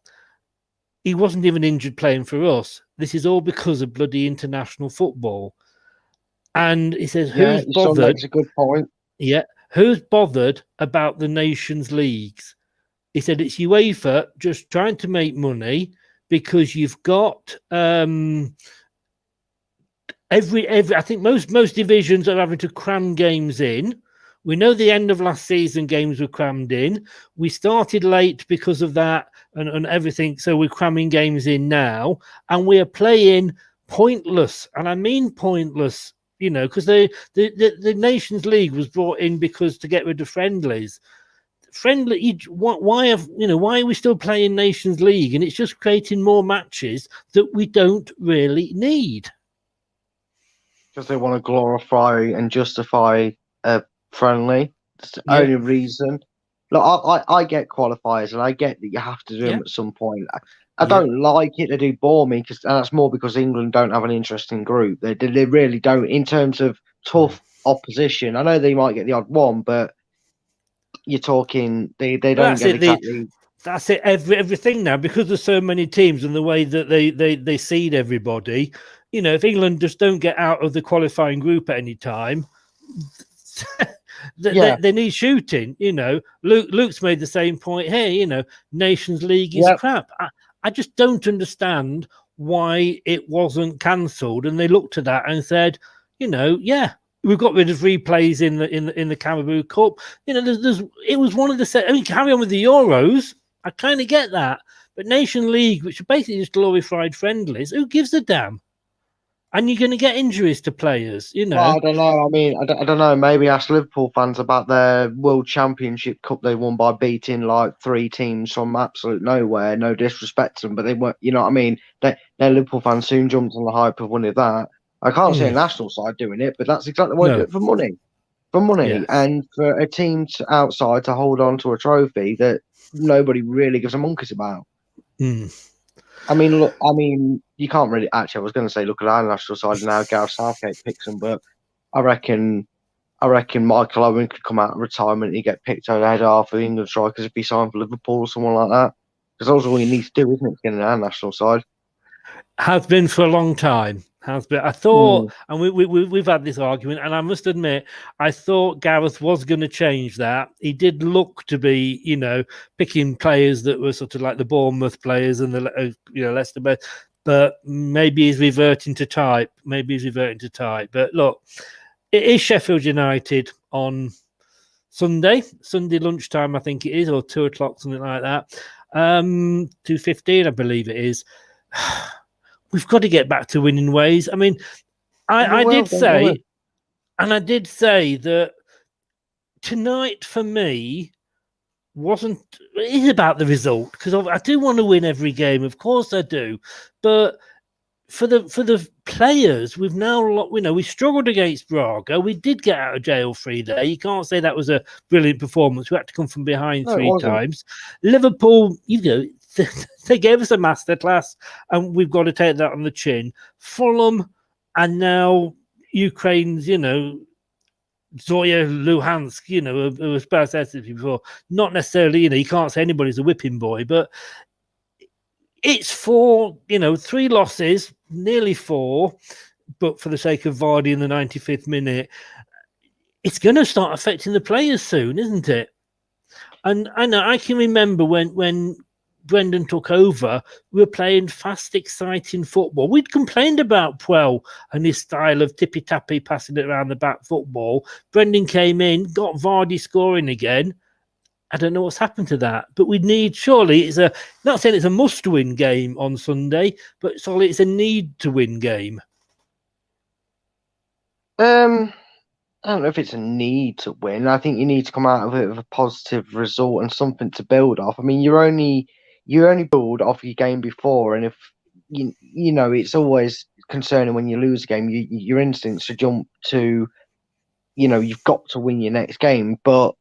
He wasn't even injured playing for us. This is all because of bloody international football." And he says, "Who's bothered?" That's a good point. Yeah, who's bothered about the nations leagues? He said it's UEFA just trying to make money because you've got every I think most divisions are having to cram games in. We know the end of last season games were crammed in. We started late because of that and everything, so we're cramming games in now, and we are playing pointless, and I mean pointless. You know, because the Nations League was brought in because to get rid of friendlies. Why are we still playing Nations League? And it's just creating more matches that we don't really need. Because they want to glorify and justify a friendly. That's the only reason. Look, I get qualifiers, and I get that you have to do them at some point. I don't like it. They do bore me, and that's more because England don't have an interesting group. They really don't in terms of tough opposition. I know they might get the odd one, but you're talking they don't get exactly. That's it. Everything now, because there's so many teams and the way that they seed everybody. You know, if England just don't get out of the qualifying group at any time, they need shooting. You know, Luke's made the same point here. You know, Nations League is crap. I just don't understand why it wasn't cancelled. And they looked at that and said, you know, we've got rid of replays in the Carabao Cup. You know, it was one of the I mean, carry on with the Euros. I kind of get that, but Nation League, which are basically just glorified friendlies, who gives a damn? And you're going to get injuries to players, you know. Well, I don't know. I mean, I don't know. Maybe ask Liverpool fans about their World Championship Cup they won by beating like 3 teams from absolute nowhere. No disrespect to them, but they weren't. You know what I mean? Their Liverpool fans soon jumped on the hype of winning that. I can't see a national side doing it, but that's exactly why they do it for money. For money, and for a team outside to hold on to a trophy that nobody really gives a monkeys about. I mean, look. I mean, you can't really. Actually, I was going to say, look at our national side now. Gareth Southgate picks them, but I reckon Michael Owen could come out of retirement and he get picked over the head half of the England strikers if he signed for Liverpool or someone like that. Because that's all you need to do, isn't it, to get in our national side? Has been for a long time. Has been. I thought, and we've had this argument, and I must admit, I thought Gareth was going to change that. He did look to be, you know, picking players that were sort of like the Bournemouth players and the Leicester players, but maybe he's reverting to type. But look, it is Sheffield United on Sunday lunchtime, I think it is, or 2:00, something like that. 2:15, I believe it is. We've got to get back to winning ways. I mean, I did say that tonight for me it is about the result, because I do want to win every game, of course I do, but for the players, we've now, you know, we struggled against Braga. We did get out of jail free there. You can't say that was a brilliant performance. We had to come from behind 3 times. Liverpool, you know, they gave us a masterclass, and we've got to take that on the chin. Fulham, and now Ukraine's, Zorya Luhansk, who was said before. Not necessarily, you can't say anybody's a whipping boy, but it's 3 losses, nearly 4, but for the sake of Vardy in the 95th minute, it's going to start affecting the players soon, isn't it? And I can remember when Brendan took over, we were playing fast, exciting football. We'd complained about Puel and his style of tippy-tappy, passing it around the back football. Brendan came in, got Vardy scoring again. I don't know what's happened to that, but we need, surely, not saying it's a must-win game on Sunday, but surely it's a need-to-win game. I don't know if it's a need to win. I think you need to come out of it with a positive result and something to build off. I mean, you only build off your game before, and if you know, it's always concerning when you lose a game. Your instincts should jump to, you've got to win your next game. But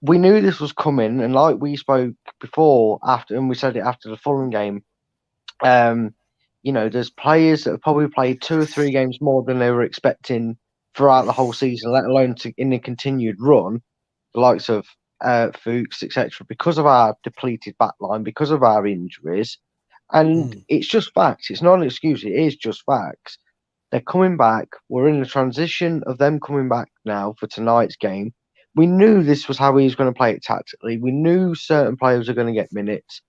we knew this was coming, and like we spoke before, and we said it after the Fulham game. There's players that have probably played 2 or 3 games more than they were expecting throughout the whole season, let alone in a continued run, the likes of Fuchs, etc., because of our depleted backline, because of our injuries. And it's just facts. It's not an excuse. It is just facts. They're coming back. We're in the transition of them coming back now for tonight's game. We knew this was how he was going to play it tactically. We knew certain players are going to get minutes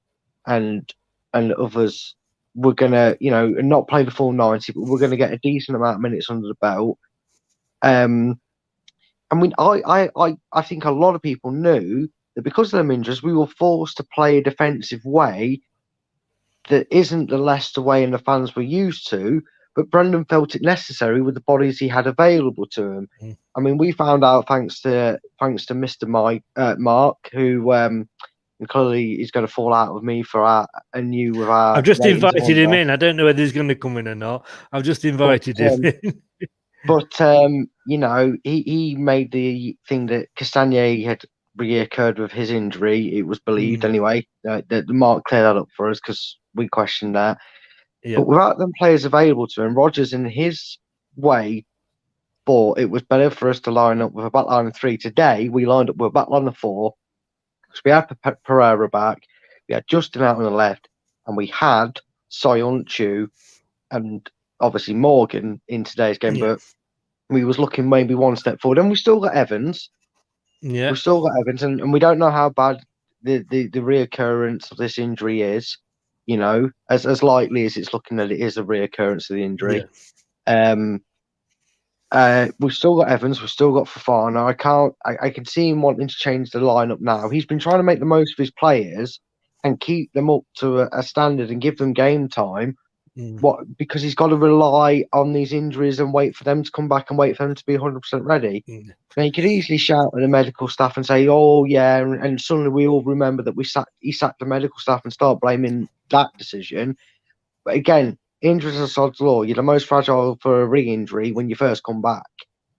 and others were going to, not play the full 90, but we're going to get a decent amount of minutes under the belt. I mean, I think a lot of people knew that because of them injuries, we were forced to play a defensive way that isn't the Leicester way and the fans were used to, but Brendan felt it necessary with the bodies he had available to him. I mean, we found out thanks to Mr. Mark, who clearly is going to fall out with me for our. I've just invited him in. I don't know whether he's going to come in or not. I've just invited him in. But he made the thing that Castagnet had reoccurred with his injury. It was believed anyway. The Mark cleared that up for us because we questioned that. Yep. But without them players available to him, Rodgers, in his way, thought it was better for us to line up with a backline of 3. Today, we lined up with a backline of 4 because we had Pereira back, we had Justin out on the left, and we had Soyuncu and obviously Morgan in today's game, but we was looking maybe one step forward, and we still got Evans. Yeah, we still got Evans, and we don't know how bad the reoccurrence of this injury is. As likely as it's looking that it is a reoccurrence of the injury. We've still got Evans, we've still got Fofana. I can see him wanting to change the lineup now. He's been trying to make the most of his players and keep them up to a standard and give them game time. Because he's got to rely on these injuries and wait for them to come back and wait for them to be 100% ready. And he could easily shout at the medical staff and say, "Oh yeah," and suddenly we all remember that he sacked the medical staff and start blaming that decision. But again, injuries are sod's law. You're the most fragile for a re-injury when you first come back.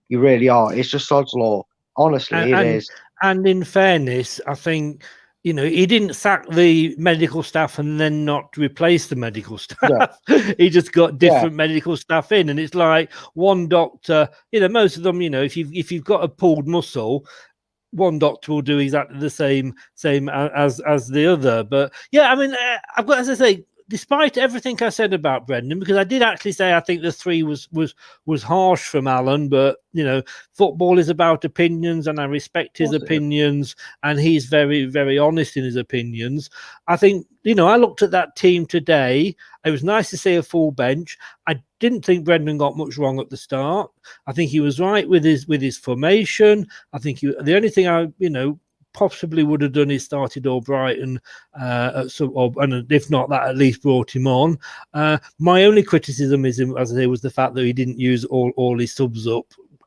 You really are. It's just sod's law. Honestly, it is. And in fairness, I think, he didn't sack the medical staff and then not replace the medical staff. Yeah. He just got different medical staff in. And it's like one doctor, most of them, if you've got a pulled muscle, one doctor will do exactly the same as the other. But yeah, I mean, I've got, as I say, despite everything I said about Brendan, because I did actually say I think the 3 was harsh from Alan, but football is about opinions, and I respect his opinions, and he's very, very honest in his opinions. I think I looked at that team today. It was nice to see a full bench. I didn't think Brendan got much wrong at the start. I think he was right with his formation. I think the only thing I possibly would have done is started Albrighton, and if not that, at least brought him on. My only criticism is, as I say, was the fact that he didn't use all his subs up.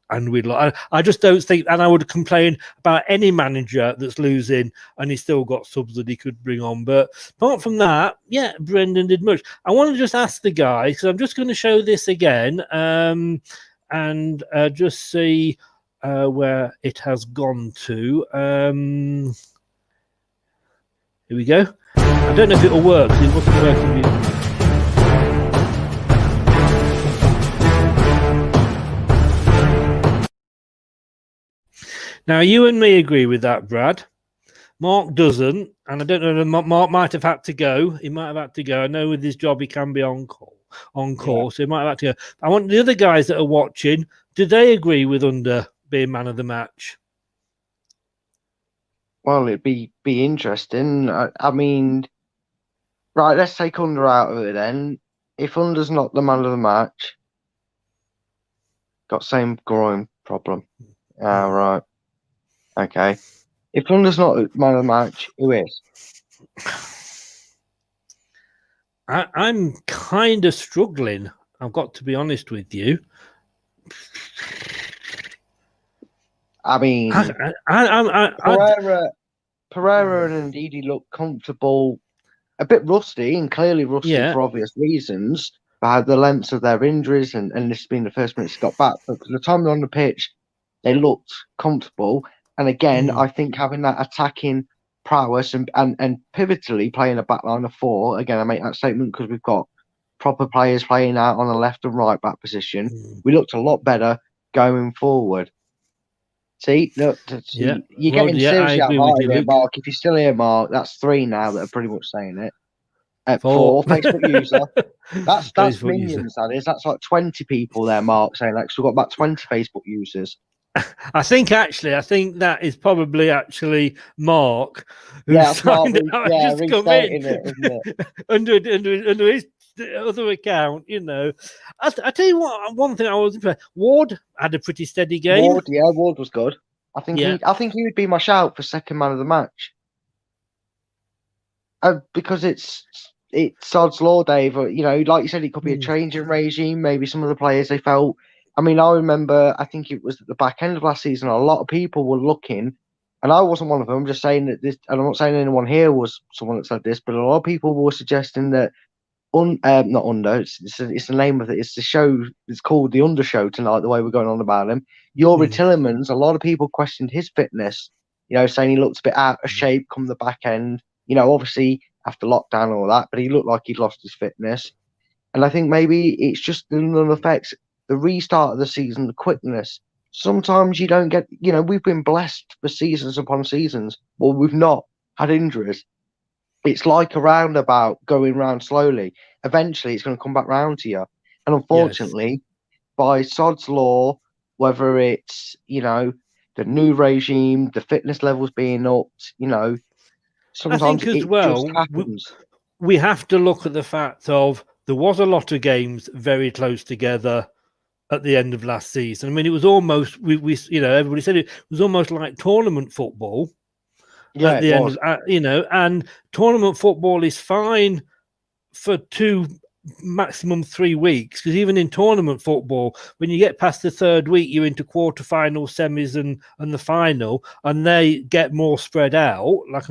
And I just don't think, and I would complain about any manager that's losing and he still got subs that he could bring on. But apart from that, yeah, Brendan did much. I want to just ask the guy, because I'm just going to show this again and just see where it has gone to. Here we go. I don't know if it'll work. It wasn't working. Now, you and me agree with that, Brad. Mark doesn't, and I don't know. Mark might have had to go. He might have had to go. I know with his job he can be on call, so he might have had to go. I want the other guys that are watching. Do they agree with Under being man of the match? Well, it'd be interesting. I mean, right, let's take Under out of it then. If Under's not the man of the match, got same groin problem. Right. Okay. If Under's not the man of the match, who is? I'm kind of struggling. I've got to be honest with you. I mean, Pereira and Ndidi look comfortable, a bit rusty and clearly rusty for obvious reasons, by the lengths of their injuries and this being the first minute they got back. But for the time they're on the pitch, they looked comfortable. And again, I think having that attacking prowess and pivotally playing a backline of 4, again, I make that statement because we've got proper players playing out on the left and right back position. We looked a lot better going forward. See, look, you're getting seriously out of here, Mark. If you're still here, Mark, that's 3 now that are pretty much saying it. 4 Facebook user. That's Facebook minions. That is. That's like 20 people there, Mark, saying that. So we've got about 20 Facebook users. I think that is probably actually Mark. Who's Mark. Just come in under his other account. You know, I tell you what. One thing I was impressed. Ward had a pretty steady game. Ward was good. I think he would be my shout for second man of the match. Because it's Sod's Law, Dave. You know, like you said, it could be a changing regime. Maybe some of the players they felt. I mean, I remember, I think it was at the back end of last season, a lot of people were looking, and I wasn't one of them. I'm just saying that this, and I'm not saying anyone here was someone that said this, but a lot of people were suggesting that, not Under, it's the name of it, it's the show, it's called The Under Show tonight, the way we're going on about him. Youri Tielemans, a lot of people questioned his fitness, you know, saying he looked a bit out of shape come the back end, you know, obviously after lockdown and all that, but he looked like he'd lost his fitness. And I think maybe it's just the known effects. The restart of the season, the quickness. Sometimes you don't get, you know, we've been blessed for seasons upon seasons. Well, we've not had injuries. It's like a roundabout going round slowly. Eventually, it's going to come back round to you. And unfortunately, by Sod's Law, whether it's, you know, the new regime, the fitness levels being upped, you know, sometimes it just happens. We have to look at the fact of there was a lot of games very close together at the end of last season. I mean, it was almost we you know, everybody said it was almost like tournament football. At the end, you know, and tournament football is fine for 2, maximum 3 weeks, because even in tournament football, when you get past the 3rd week, you're into quarterfinal, semis, and the final, and they get more spread out, like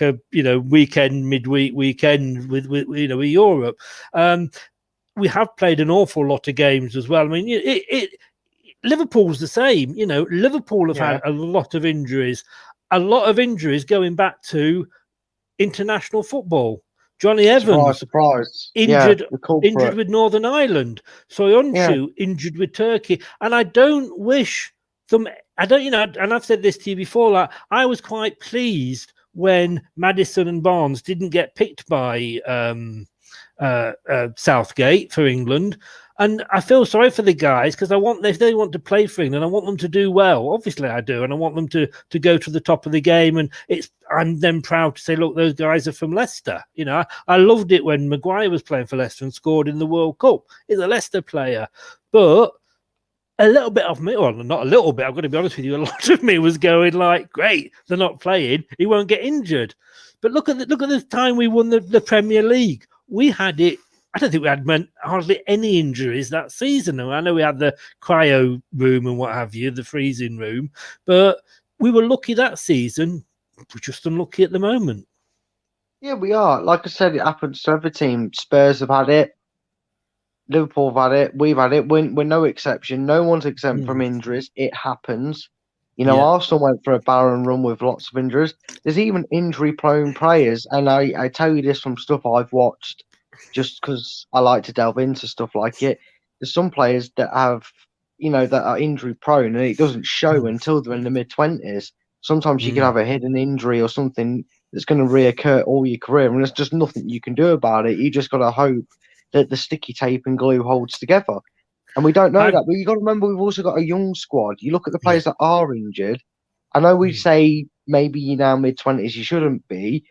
a weekend, midweek weekend with Europe. We have played an awful lot of games as well. I mean, Liverpool's the same. You know, Liverpool have had a lot of injuries going back to international football. Johnny Evans, surprise. Injured with Northern Ireland. Soyuncu injured with Turkey. And I don't wish them. And I've said this to you before. Like, I was quite pleased when Maddison and Barnes didn't get picked by Southgate for England, and I feel sorry for the guys, because if they want to play for England, I want them to do well. Obviously, I do, and I want them to go to the top of the game. And I'm then proud to say, look, those guys are from Leicester. You know, I loved it when Maguire was playing for Leicester and scored in the World Cup. He's a Leicester player, but a little bit of me, well, not a little bit, I've got to be honest with you, a lot of me was going like, great, they're not playing, he won't get injured. But look at the time we won the Premier League. We had it. I don't think we had hardly any injuries that season. I know we had the cryo room and what have you, the freezing room, but we were lucky that season. We're just unlucky at the moment. Yeah, we are. Like I said, it happens to every team. Spurs have had it. Liverpool have had it. We've had it. We're no exception. No one's exempt from injuries. It happens. Arsenal went for a barren run with lots of injuries. There's even injury-prone players, and I tell you this from stuff I've watched, just because I like to delve into stuff like it. There's some players that have, that are injury-prone, and it doesn't show until they're in the mid-20s. Sometimes you can have a hidden injury or something that's going to reoccur all your career, and there's just nothing you can do about it. You just got to hope that the sticky tape and glue holds together. And we don't know that, but you've got to remember we've also got a young squad. You look at the players that are injured. I know we say maybe you're now mid-20s, you shouldn't be,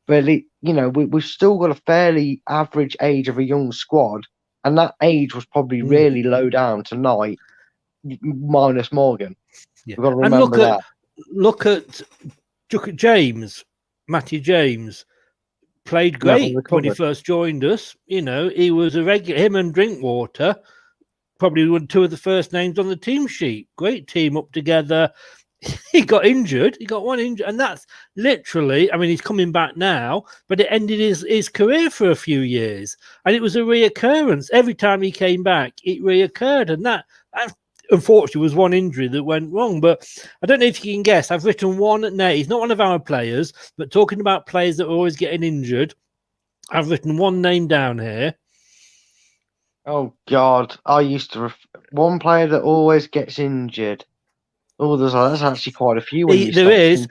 but we've still got a fairly average age of a young squad, and that age was probably really low down tonight, minus Morgan. Yeah. We've got to remember that. Look at James, Matty James. Played great when he first joined us. He was a regular. Him and Drinkwater probably were two of the first names on the team sheet. Great team up together. He got injured. He got one injury, and that's literally. I mean, he's coming back now, but it ended his career for a few years, and it was a reoccurrence. Every time he came back, it reoccurred, and that unfortunately was one injury that went wrong. But I don't know if you can guess. I've written one name. He's not one of our players, but talking about players that are always getting injured, I've written one name down here. Oh God, I used to one player that always gets injured. Oh, that's actually quite a few. When there is.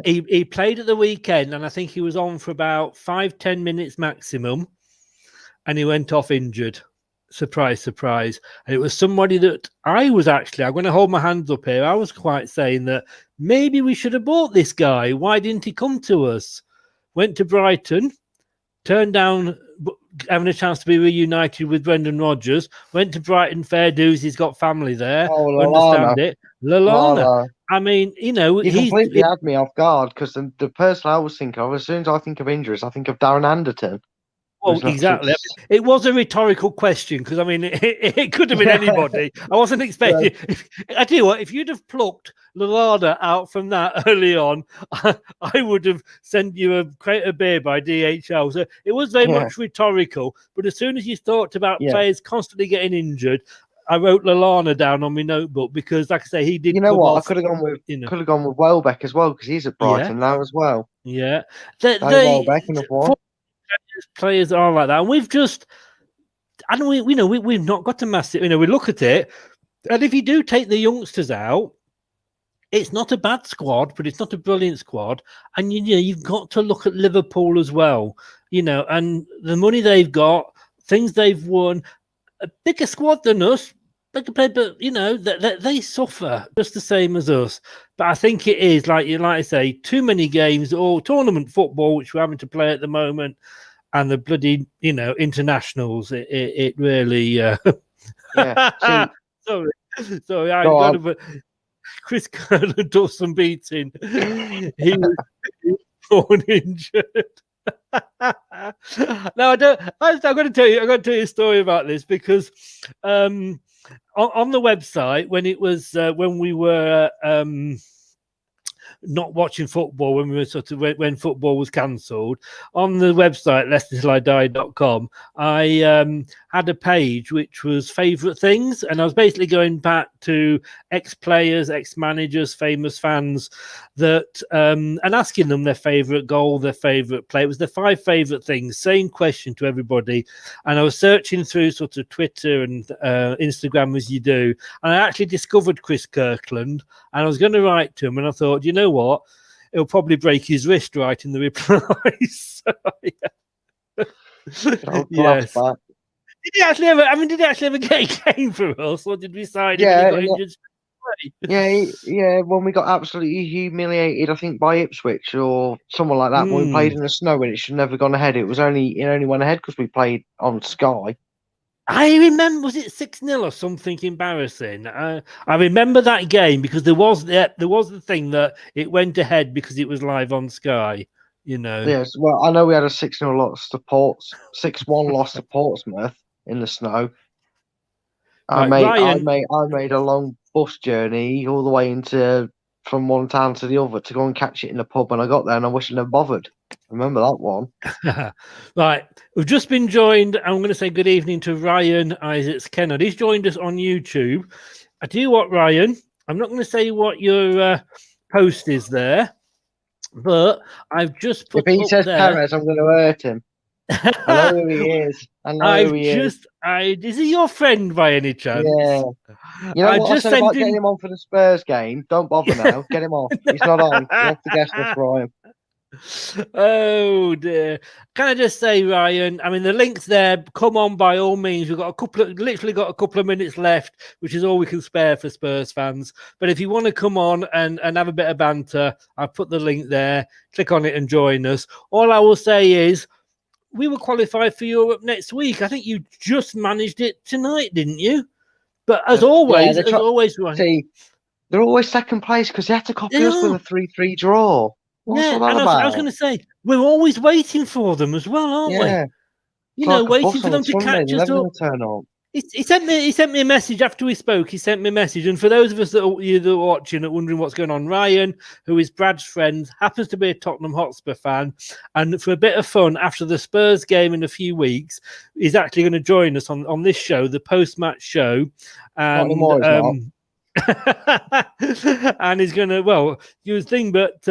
He played at the weekend, and I think he was on for about 5-10 minutes maximum, and he went off injured. Surprise, surprise. And it was somebody that I'm going to hold my hands up here. I was quite saying that maybe we should have bought this guy. Why didn't he come to us? Went to Brighton, turned down having a chance to be reunited with Brendan Rodgers, went to Brighton, fair dues. He's got family there. Understand it. Lallana. I mean, he completely had me off guard, because the person I was thinking of, as soon as I think of injuries, I think of Darren Anderton. Well, exactly. It was a rhetorical question, because I mean, it could have been anybody. I wasn't expecting. I tell you what, if you'd have plucked Lallana out from that early on, I would have sent you a crate of beer by DHL. So it was very much rhetorical. But as soon as you talked about players constantly getting injured, I wrote Lallana down on my notebook, because, like I say, he did. You know what? I could have gone with Welbeck as well, because he's at Brighton now as well. Yeah, Welbeck in the one. Players are like that, and we've not got a massive. We look at it, and if you do take the youngsters out, it's not a bad squad, but it's not a brilliant squad. And you've got to look at Liverpool as well. And the money they've got, things they've won, a bigger squad than us. Bigger play, but they suffer just the same as us. But I think it is like I say, too many games or tournament football, which we're having to play at the moment, and the bloody internationals. It really. Yeah. Sorry. I got to. Chris Kerner does some beating. He was born injured. No, I don't. I'm going to tell you. I'm going to tell you a story about this, because on the website, when we were not watching football, when we were when football was cancelled, on the website leicestertillidie.com, I had a page which was favourite things, and I was basically going back to ex-players, ex-managers, famous fans, that and asking them their favourite goal, their favourite play. It was the 5 favourite things, same question to everybody. And I was searching through sort of Twitter and Instagram, as you do, and I actually discovered Chris Kirkland, and I was going to write to him, and I thought, you know what, he'll probably break his wrist writing the replies. So, yes. Did he actually ever get a game for us, or did we sign him when he got injured? When we got absolutely humiliated, I think by Ipswich or someone like that, when we played in the snow, and it should never gone ahead. It only went ahead because we played on Sky. I remember, was it 6-0 or something embarrassing? I remember that game, because there was the thing that it went ahead because it was live on Sky. Yes, well, I know we had a 6-0 loss to 6-1 loss to Portsmouth in the snow. I made a long bus journey all the way from one town to the other to go and catch it in the pub, and I got there and I wish I never bothered. Remember that one? Right, we've just been joined. I'm going to say good evening to Ryan Isaacs Kennard. He's joined us on YouTube. I tell you what, Ryan, I'm not going to say what your post is there, but I've just put If he up says there. Perez, I'm going to hurt him. I know who he is. I know who he is. Is he your friend by any chance? Yeah. You know I what I just said sent about getting him on for the Spurs game? Don't bother now. Get him off. He's not on. You have to guess the prime. Oh dear. Can I just say, Ryan? I mean, the link's there. Come on, by all means. We've got literally got a couple of minutes left, which is all we can spare for Spurs fans. But if you want to come on and have a bit of banter, I've put the link there. Click on it and join us. All I will say is, we were qualified for Europe next week. I think you just managed it tonight, didn't you? But as always, Ryan. See, they're always second place because they had to copy They us with are. a 3-3 draw. What's all that And about? I was going to say, we're always waiting for them as well, aren't we? Yeah. You It's know, like a waiting bus for on them a to Sunday. catch They're us never up. going to turn up. He sent me a message after we spoke. He sent me a message, and for those of us that are watching and wondering what's going on, Ryan, who is Brad's friend, happens to be a Tottenham Hotspur fan, and for a bit of fun after the Spurs game in a few weeks, he's actually going to join us on this show, the post-match show, Not and anymore, he's not. and he's going to do his thing, but.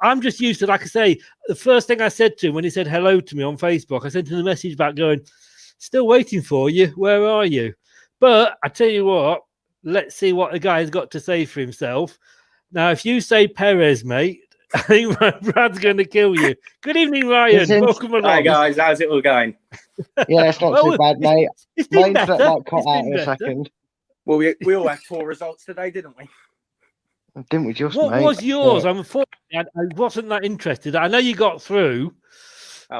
I'm just used to, like I say, the first thing I said to him when he said hello to me on Facebook, I sent him a message back going, still waiting for you. Where are you? But I tell you what, let's see what the guy's got to say for himself. Now, if you say Perez, mate, I think Brad's going to kill you. Good evening, Ryan. Welcome along. Hi, guys. How's it all going? Yeah, it's not too bad, mate. It's been My internet better. might cut out in a second. Well, we all had poor results today, didn't we? Didn't we just, what mate? was yours? Yeah. Unfortunately, I wasn't that interested. I know you got through.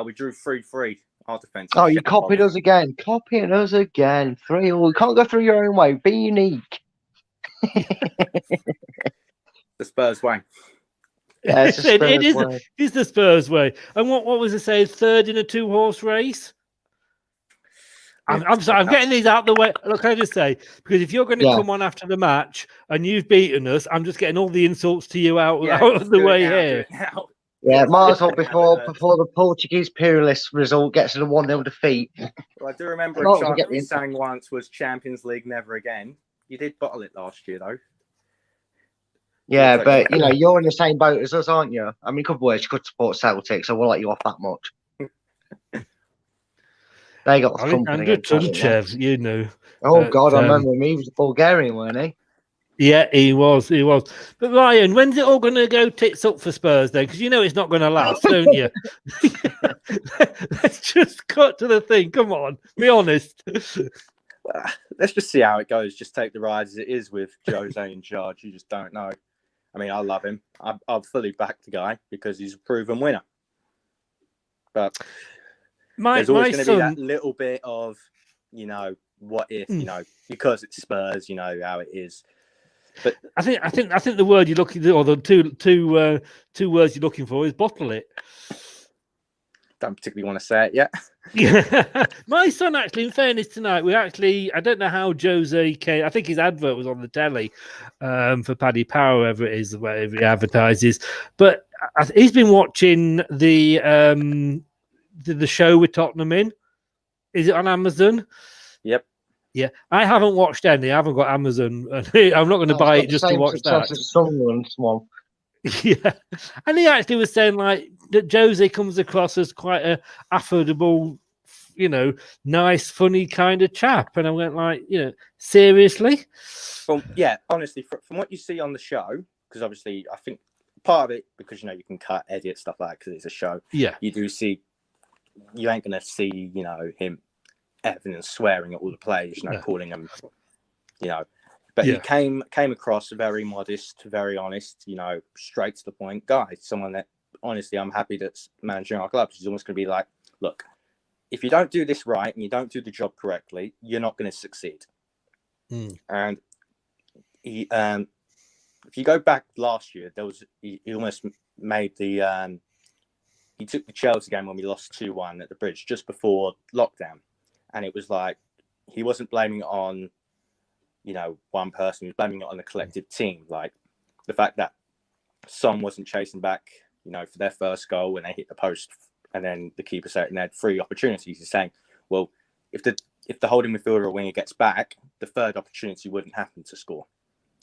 We drew 3-3. Our defence. Oh, you copied us again. Copying us again. 3-3. You can't go through your own way. Be unique. The Spurs way. Yeah, it's It is the Spurs way. And what was it say? Third in a 2-horse race? I'm sorry, I'm getting these out the way. Look, I just say, because if you're going to come on after the match and you've beaten us, I'm just getting all the insults to you out of the way here. Yeah, might as well before the Portuguese Imperialist result gets to the 1-0 defeat. Well, I do remember a chant we sang once was Champions League never again. You did bottle it last year, though. Yeah, but, you're in the same boat as us, aren't you? I mean, good words, you could support Celtic, so we'll let you off that much. They got the company. Andrew Tunchev, you know. Oh, God, I remember him. He was a Bulgarian, weren't he? Yeah, he was. But Ryan, when's it all going to go tits up for Spurs then? Because you know it's not going to last, don't you? Let's just cut to the thing. Come on, be honest. Let's just see how it goes. Just take the ride as it is with Jose in charge. You just don't know. I mean, I love him. I'll fully back the guy because he's a proven winner. But there's always going to be that little bit of, what if, because it's Spurs, how it is. But I think the word you're looking, or the two words you're looking for, is bottle it. Don't particularly want to say it yet. Yeah, my son actually. In fairness, tonight I don't know how Jose came. I think his advert was on the telly for Paddy Power, wherever it is, wherever he advertises. But he's been watching the show with Tottenham in. Is it on Amazon? Yep. Yeah, I haven't watched any. I haven't got Amazon. I'm not going to buy it just to watch that. One. Yeah, and he actually was saying that Jose comes across as quite a affable, nice, funny kind of chap, and I went seriously. Well, yeah, honestly, from what you see on the show, because obviously I think part of it because you can cut, edit stuff like that because it's a show. Yeah, you do see. You ain't gonna see him effing and swearing at all the players, calling them, But he came across very modest, very honest, straight to the point guy. Someone that, honestly, I'm happy that's managing our club. He's almost going to be like, look, if you don't do this right and you don't do the job correctly, you're not going to succeed. And he, if you go back last year, he almost made the. He took the Chelsea game when we lost 2-1 at the Bridge just before lockdown, and it was like he wasn't blaming it on. One person, who's blaming it on the collective team. Like the fact that Son wasn't chasing back, for their first goal when they hit the post, and then the keeper said they had 3 opportunities. He's saying, well, if the holding midfielder or winger gets back, the third opportunity wouldn't happen to score.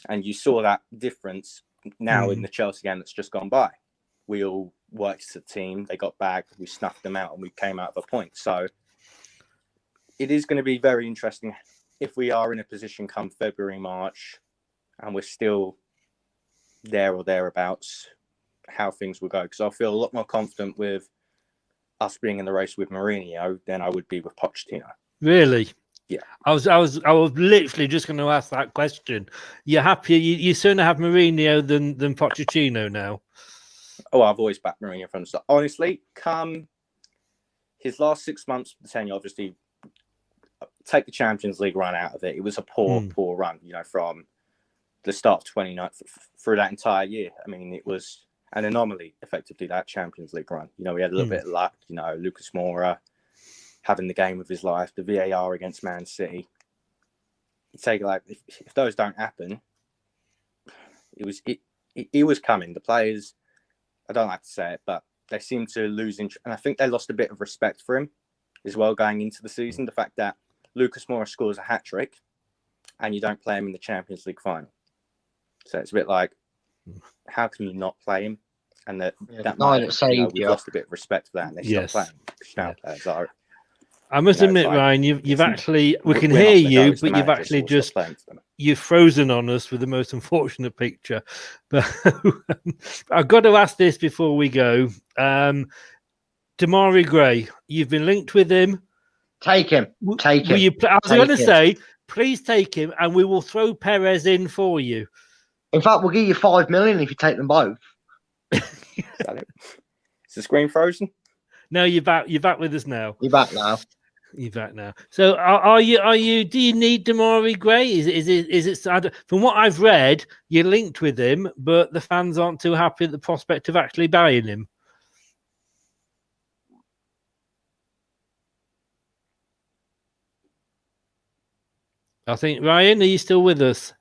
And you saw that difference now in the Chelsea game that's just gone by. We all worked as a team. They got back. We snuffed them out and we came out of a point. So it is going to be very interesting if we are in a position come February, March, and we're still there or thereabouts, how things will go. Because I feel a lot more confident with us being in the race with Mourinho than I would be with Pochettino. Really? Yeah. I was literally just going to ask that question. You're happier? You sooner have Mourinho than Pochettino now? Oh, I've always backed Mourinho from the start. Honestly, come his last 6 months of the tenure, obviously, take the Champions League run out of it. It was a poor run, from the start of 2019 through that entire year. I mean, it was an anomaly, effectively, that Champions League run. We had a little bit of luck, Lucas Moura having the game of his life, the VAR against Man City. You take if those don't happen, it was coming. The players, I don't like to say it, but they seem to lose interest, and I think they lost a bit of respect for him as well going into the season. The fact that Lucas Moura scores a hat trick and you don't play him in the Champions League final, so it's a bit like, how can you not play him? And that might we've lost a bit of respect for that, and they still play him. Now players are. I must admit, Ryan, you've actually, we can hear you, but you've actually just, you've frozen on us with the most unfortunate picture. But I've got to ask this before we go. Demarai Gray, you've been linked with him. Take him. Take him. I was going to say, please take him, and we will throw Perez in for you. In fact, we'll give you 5 million if you take them both. Is that it? Is the screen frozen? No, you're back. You're back with us now. You're back now. You're back now. So, are you? Do you need Demarai Gray? Is it? From what I've read, you're linked with him, but the fans aren't too happy at the prospect of actually buying him. I think, Ryan, are you still with us?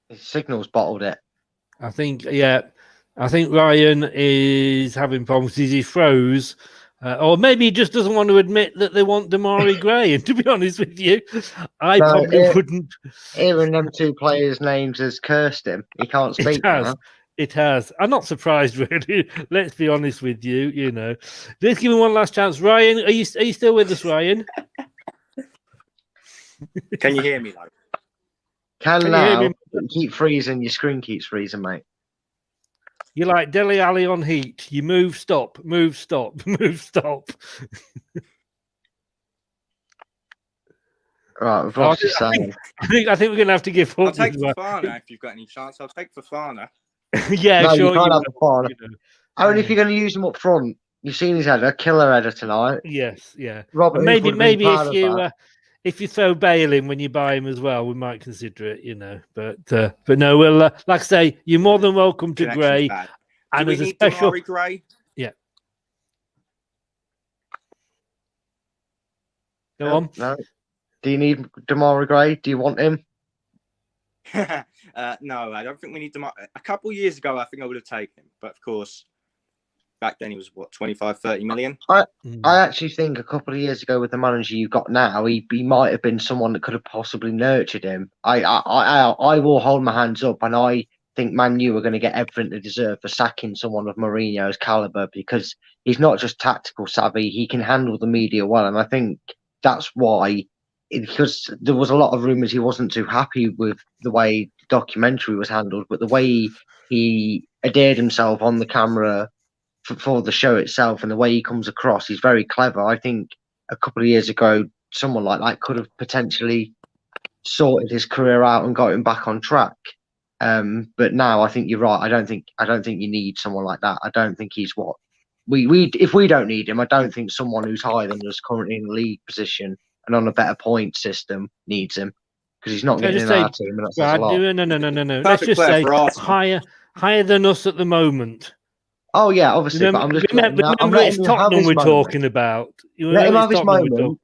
His signal's bottled it. I think, yeah. I think Ryan is having problems. He froze. Or maybe he just doesn't want to admit that they want Demarai Gray. And to be honest with you, I probably wouldn't. Hearing them two players' names has cursed him. He can't speak now. It has. I'm not surprised, really. Let's be honest with you. Let's give him one last chance. Ryan, are you still with us, Ryan? Can you hear me, though? Can now. You keep freezing. Your screen keeps freezing, mate. You're like Dele Alli on heat. You move, stop, move, stop, move, stop. Right, we've lost his sound. I think we're going to have to give up. I'll take Fofana if you've got any chance. I'll take Fofana. Yeah, no, sure. You can't have Fofana. Only if you're going to use him up front. You've seen his header, killer header tonight. Yes, yeah. Robert, maybe if you throw Bale in when you buy him as well, we might consider it, But no, we'll like I say, you're more than welcome to Gray. And as a special Gray. Yeah. Go on. No. Do you need Demarai Gray? Do you want him? No, I don't think we need Demarai. A couple of years ago, I think I would have taken him, but of course, back then he was 25, 30 million. I actually think a couple of years ago with the manager you've got now, he might have been someone that could have possibly nurtured him. I will hold my hands up, and I think Man U are going to get everything they deserve for sacking someone of Mourinho's caliber, because he's not just tactical savvy, he can handle the media well, and I think that's why. Because there was a lot of rumours he wasn't too happy with the way the documentary was handled, but the way he adhered himself on the camera for the show itself and the way he comes across, he's very clever. I think a couple of years ago, someone like that could have potentially sorted his career out and got him back on track. But now I think you're right. I don't think you need someone like that. I don't think he's what we if we don't need him, I don't think someone who's higher than us currently in the league position and on a better point system needs him, because he's not getting in our team. And that's a lot. No. Let's just say higher than us at the moment. Oh yeah, obviously. But I'm just remember it's Tottenham we're talking about. Let him have his moment.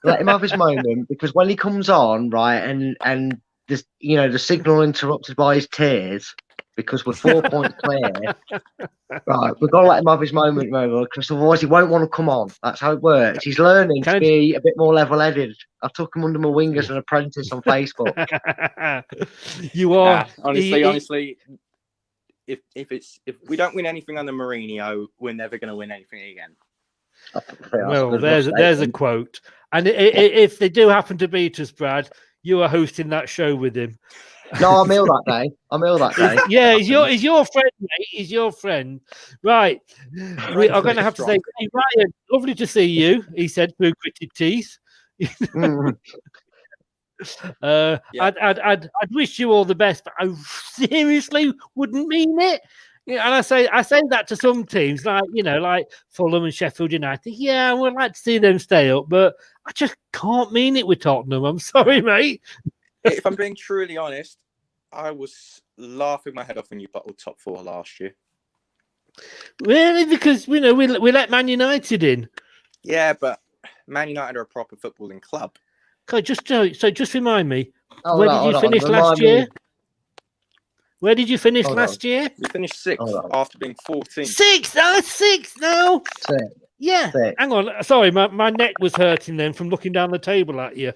Let him have his moment, because when he comes on, right, and this, the signal interrupted by his tears, because we're 4 points clear. Right, we've got to let him have his moment, because otherwise he won't want to come on. That's how it works. He's learning to be a bit more level-headed. I took him under my wing as an apprentice on Facebook. You are honestly. If we don't win anything under Mourinho, we're never going to win anything again. Well, there's a quote. And if they do happen to beat us, Brad, you are hosting that show with him. No, I'm ill that day. Yeah, he's your friend, mate. He's your friend. Right. We are going to have to say, hey, Ryan, lovely to see you, he said through gritted teeth. I'd wish you all the best, but I seriously wouldn't mean it. Yeah, and I say that to some teams, like Fulham and Sheffield United. Yeah, I would like to see them stay up, but I just can't mean it with Tottenham. I'm sorry, mate. If I'm being truly honest, I was laughing my head off when you bottled top 4 last year. Really? Because we let Man United in. Yeah, but Man United are a proper footballing club. Okay, just remind me, where did you finish last year? Where did you finish last year? We finished 6th after being 14. 6th? Oh, 6th now. Yeah. Hang on. Sorry, my neck was hurting then from looking down the table at you.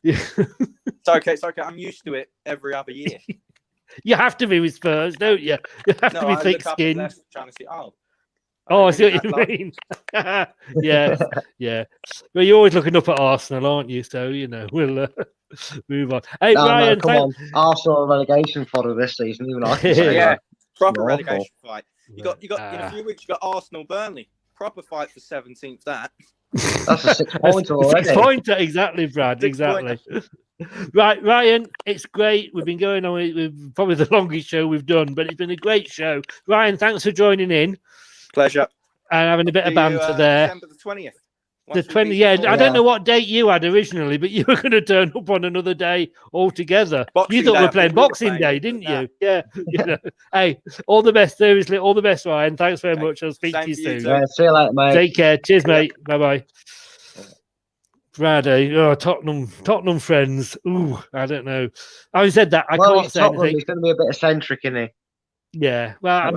It's okay. I'm used to it every other year. You have to be with Spurs, don't you? You have to be thick-skinned. Trying to see, I see what you mean. Yeah. Well, you're always looking up at Arsenal, aren't you? So, we'll move on. Hey, Ryan, come on. Arsenal relegation fodder this season, even I can say that. Proper relegation fight. You got in a few weeks, you got Arsenal Burnley. Proper fight for 17th, that. That's a 6-pointer already. 6-pointer, exactly, Brad. Exactly. Right, Ryan, it's great. We've been going on with probably the longest show we've done, but it's been a great show. Ryan, thanks for joining in. Pleasure. And having a bit of banter there. December the 20th. The 20th, yeah. I don't know what date you had originally, but you were going to turn up on another day altogether. You thought we were playing Boxing Day, didn't you? Yeah. Hey, all the best, seriously. All the best, Ryan. Thanks very much. I'll speak to you soon. See you later, mate. Take care. Cheers, mate. Bye-bye. Brad, Tottenham friends. Ooh, I don't know. Having said that, I can't say anything. He's going to be a bit eccentric, isn't he? Yeah. Well,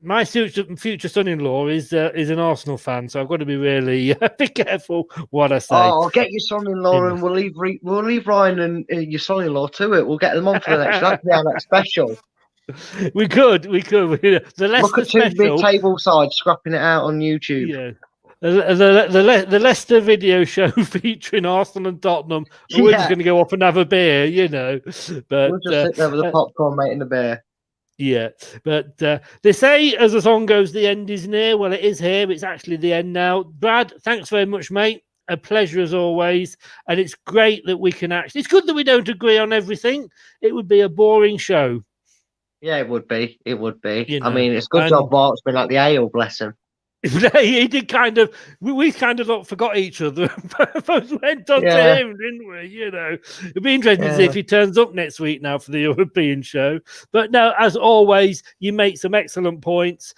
my future son-in-law is an Arsenal fan, so I've got to be really be careful what I say. Oh, I'll get your son-in-law, and we'll leave Ryan and your son-in-law to it. We'll get them on for the next next special. We could. The Leicester Look at 2 big table sides scrapping it out on YouTube. Yeah. The Leicester video show featuring Arsenal and Tottenham. We're just going to go off and have a beer, But we'll just sit there with a popcorn, mate, and a beer. Yeah, but they say as the song goes, the end is near. Well, it is here. It's actually the end now. Brad, thanks very much, mate. A pleasure as always. And it's great that we can it's good that we don't agree on everything. It would be a boring show. Yeah, it would be. I mean, it's good job Mark's been at the ale, bless him. He did we kind of forgot each other. Both went on to him, didn't we? It'd be interesting to see if he turns up next week now for the European show. But no, as always, you make some excellent points.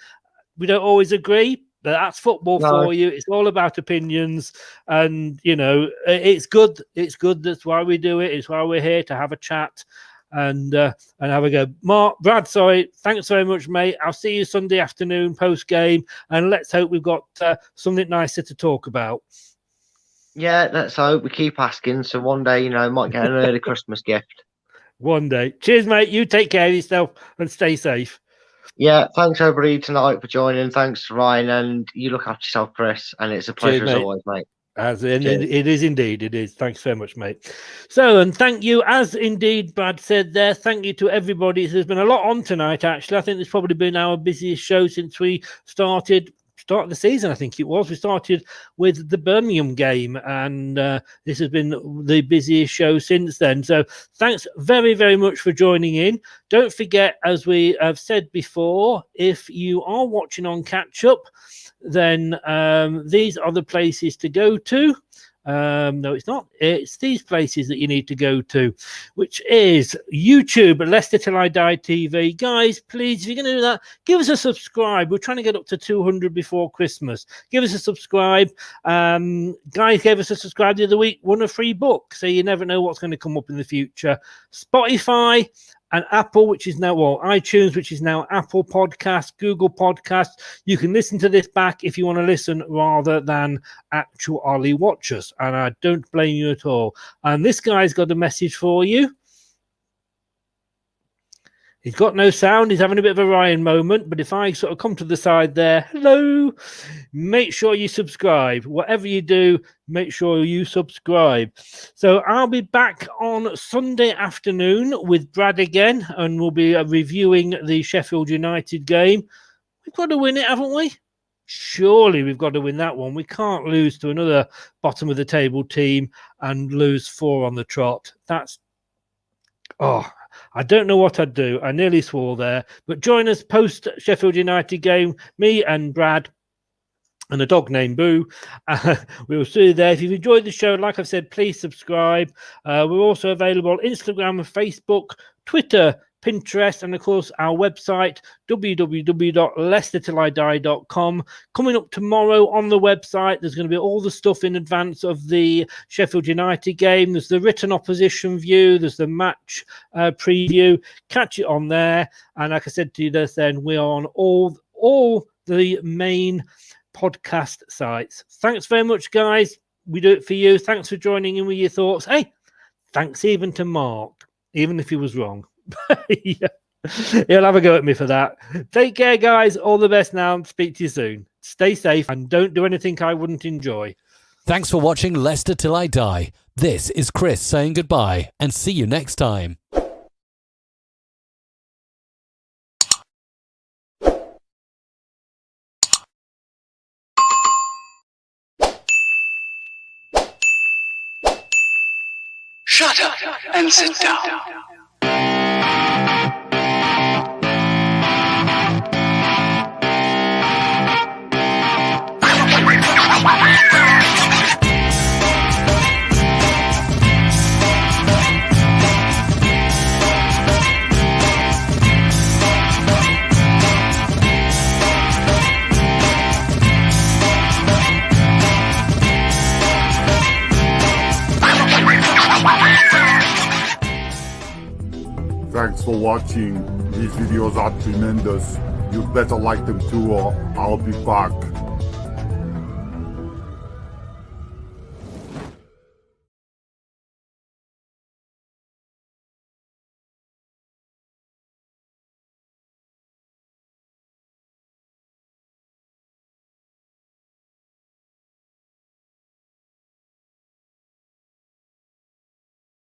We don't always agree, but that's football for you. It's all about opinions, and it's good. It's good. That's why we do it. It's why we're here to have a chat. And have a go. Brad, sorry, thanks very much, mate. I'll see you Sunday afternoon post game, and let's hope we've got something nicer to talk about. Yeah, let's hope. We keep asking, so one day, might get an early Christmas gift. One day. Cheers, mate. You take care of yourself and stay safe. Yeah, thanks everybody tonight for joining. Thanks, Ryan, and you look after yourself, Chris. And it's a pleasure as always, mate. It is indeed. It is. Thanks very much, mate. So, and thank you, as indeed Brad said there, thank you to everybody. There's been a lot on tonight, actually. I think it's probably been our busiest show since we started the season, I think it was. We started with the Birmingham game, and this has been the busiest show since then. So thanks very, very much for joining in. Don't forget, as we have said before, if you are watching on Catch Up, then these are the places to go to. No, it's not. It's these places that you need to go to, which is YouTube, Leicester Till I Die TV. Guys, please, if you're going to do that, give us a subscribe. We're trying to get up to 200 before Christmas. Give us a subscribe. Guys gave us a subscribe the other week, won a free book, so you never know what's going to come up in the future. Spotify, and Apple, which is now, iTunes, which is now Apple Podcasts, Google Podcasts. You can listen to this back if you want to listen rather than actually watch us. And I don't blame you at all. And this guy's got a message for you. He's got no sound. He's having a bit of a Ryan moment. But if I sort of come to the side there, hello, make sure you subscribe. Whatever you do, make sure you subscribe. So I'll be back on Sunday afternoon with Brad again, and we'll be reviewing the Sheffield United game. We've got to win it, haven't we? Surely we've got to win that one. We can't lose to another bottom of the table team and lose 4 on the trot. I don't know what I'd do. I nearly swore there. But join us post Sheffield United game, me and Brad and a dog named Boo. We'll see you there. If you've enjoyed the show, like I've said, please subscribe. We're also available on Instagram and Facebook, Twitter, Pinterest, and of course our website, www.leicestertillidie.com. Coming up tomorrow on the website, there's going to be all the stuff in advance of the Sheffield United game. There's the written opposition view, there's the match preview. Catch it on there. And like I said to you just then, we are on all the main podcast sites. Thanks very much, guys. We do it for you. Thanks for joining in with your thoughts. Hey, thanks even to Mark, even if he was wrong. Yeah. He'll have a go at me for that. Take care, guys. All the best now. Speak to you soon. Stay safe and don't do anything I wouldn't enjoy. Thanks for watching Leicester Till I Die. This is Chris saying goodbye and see you next time. Shut up and sit down. Thanks for watching. These videos are tremendous. You better like them too, or I'll be back.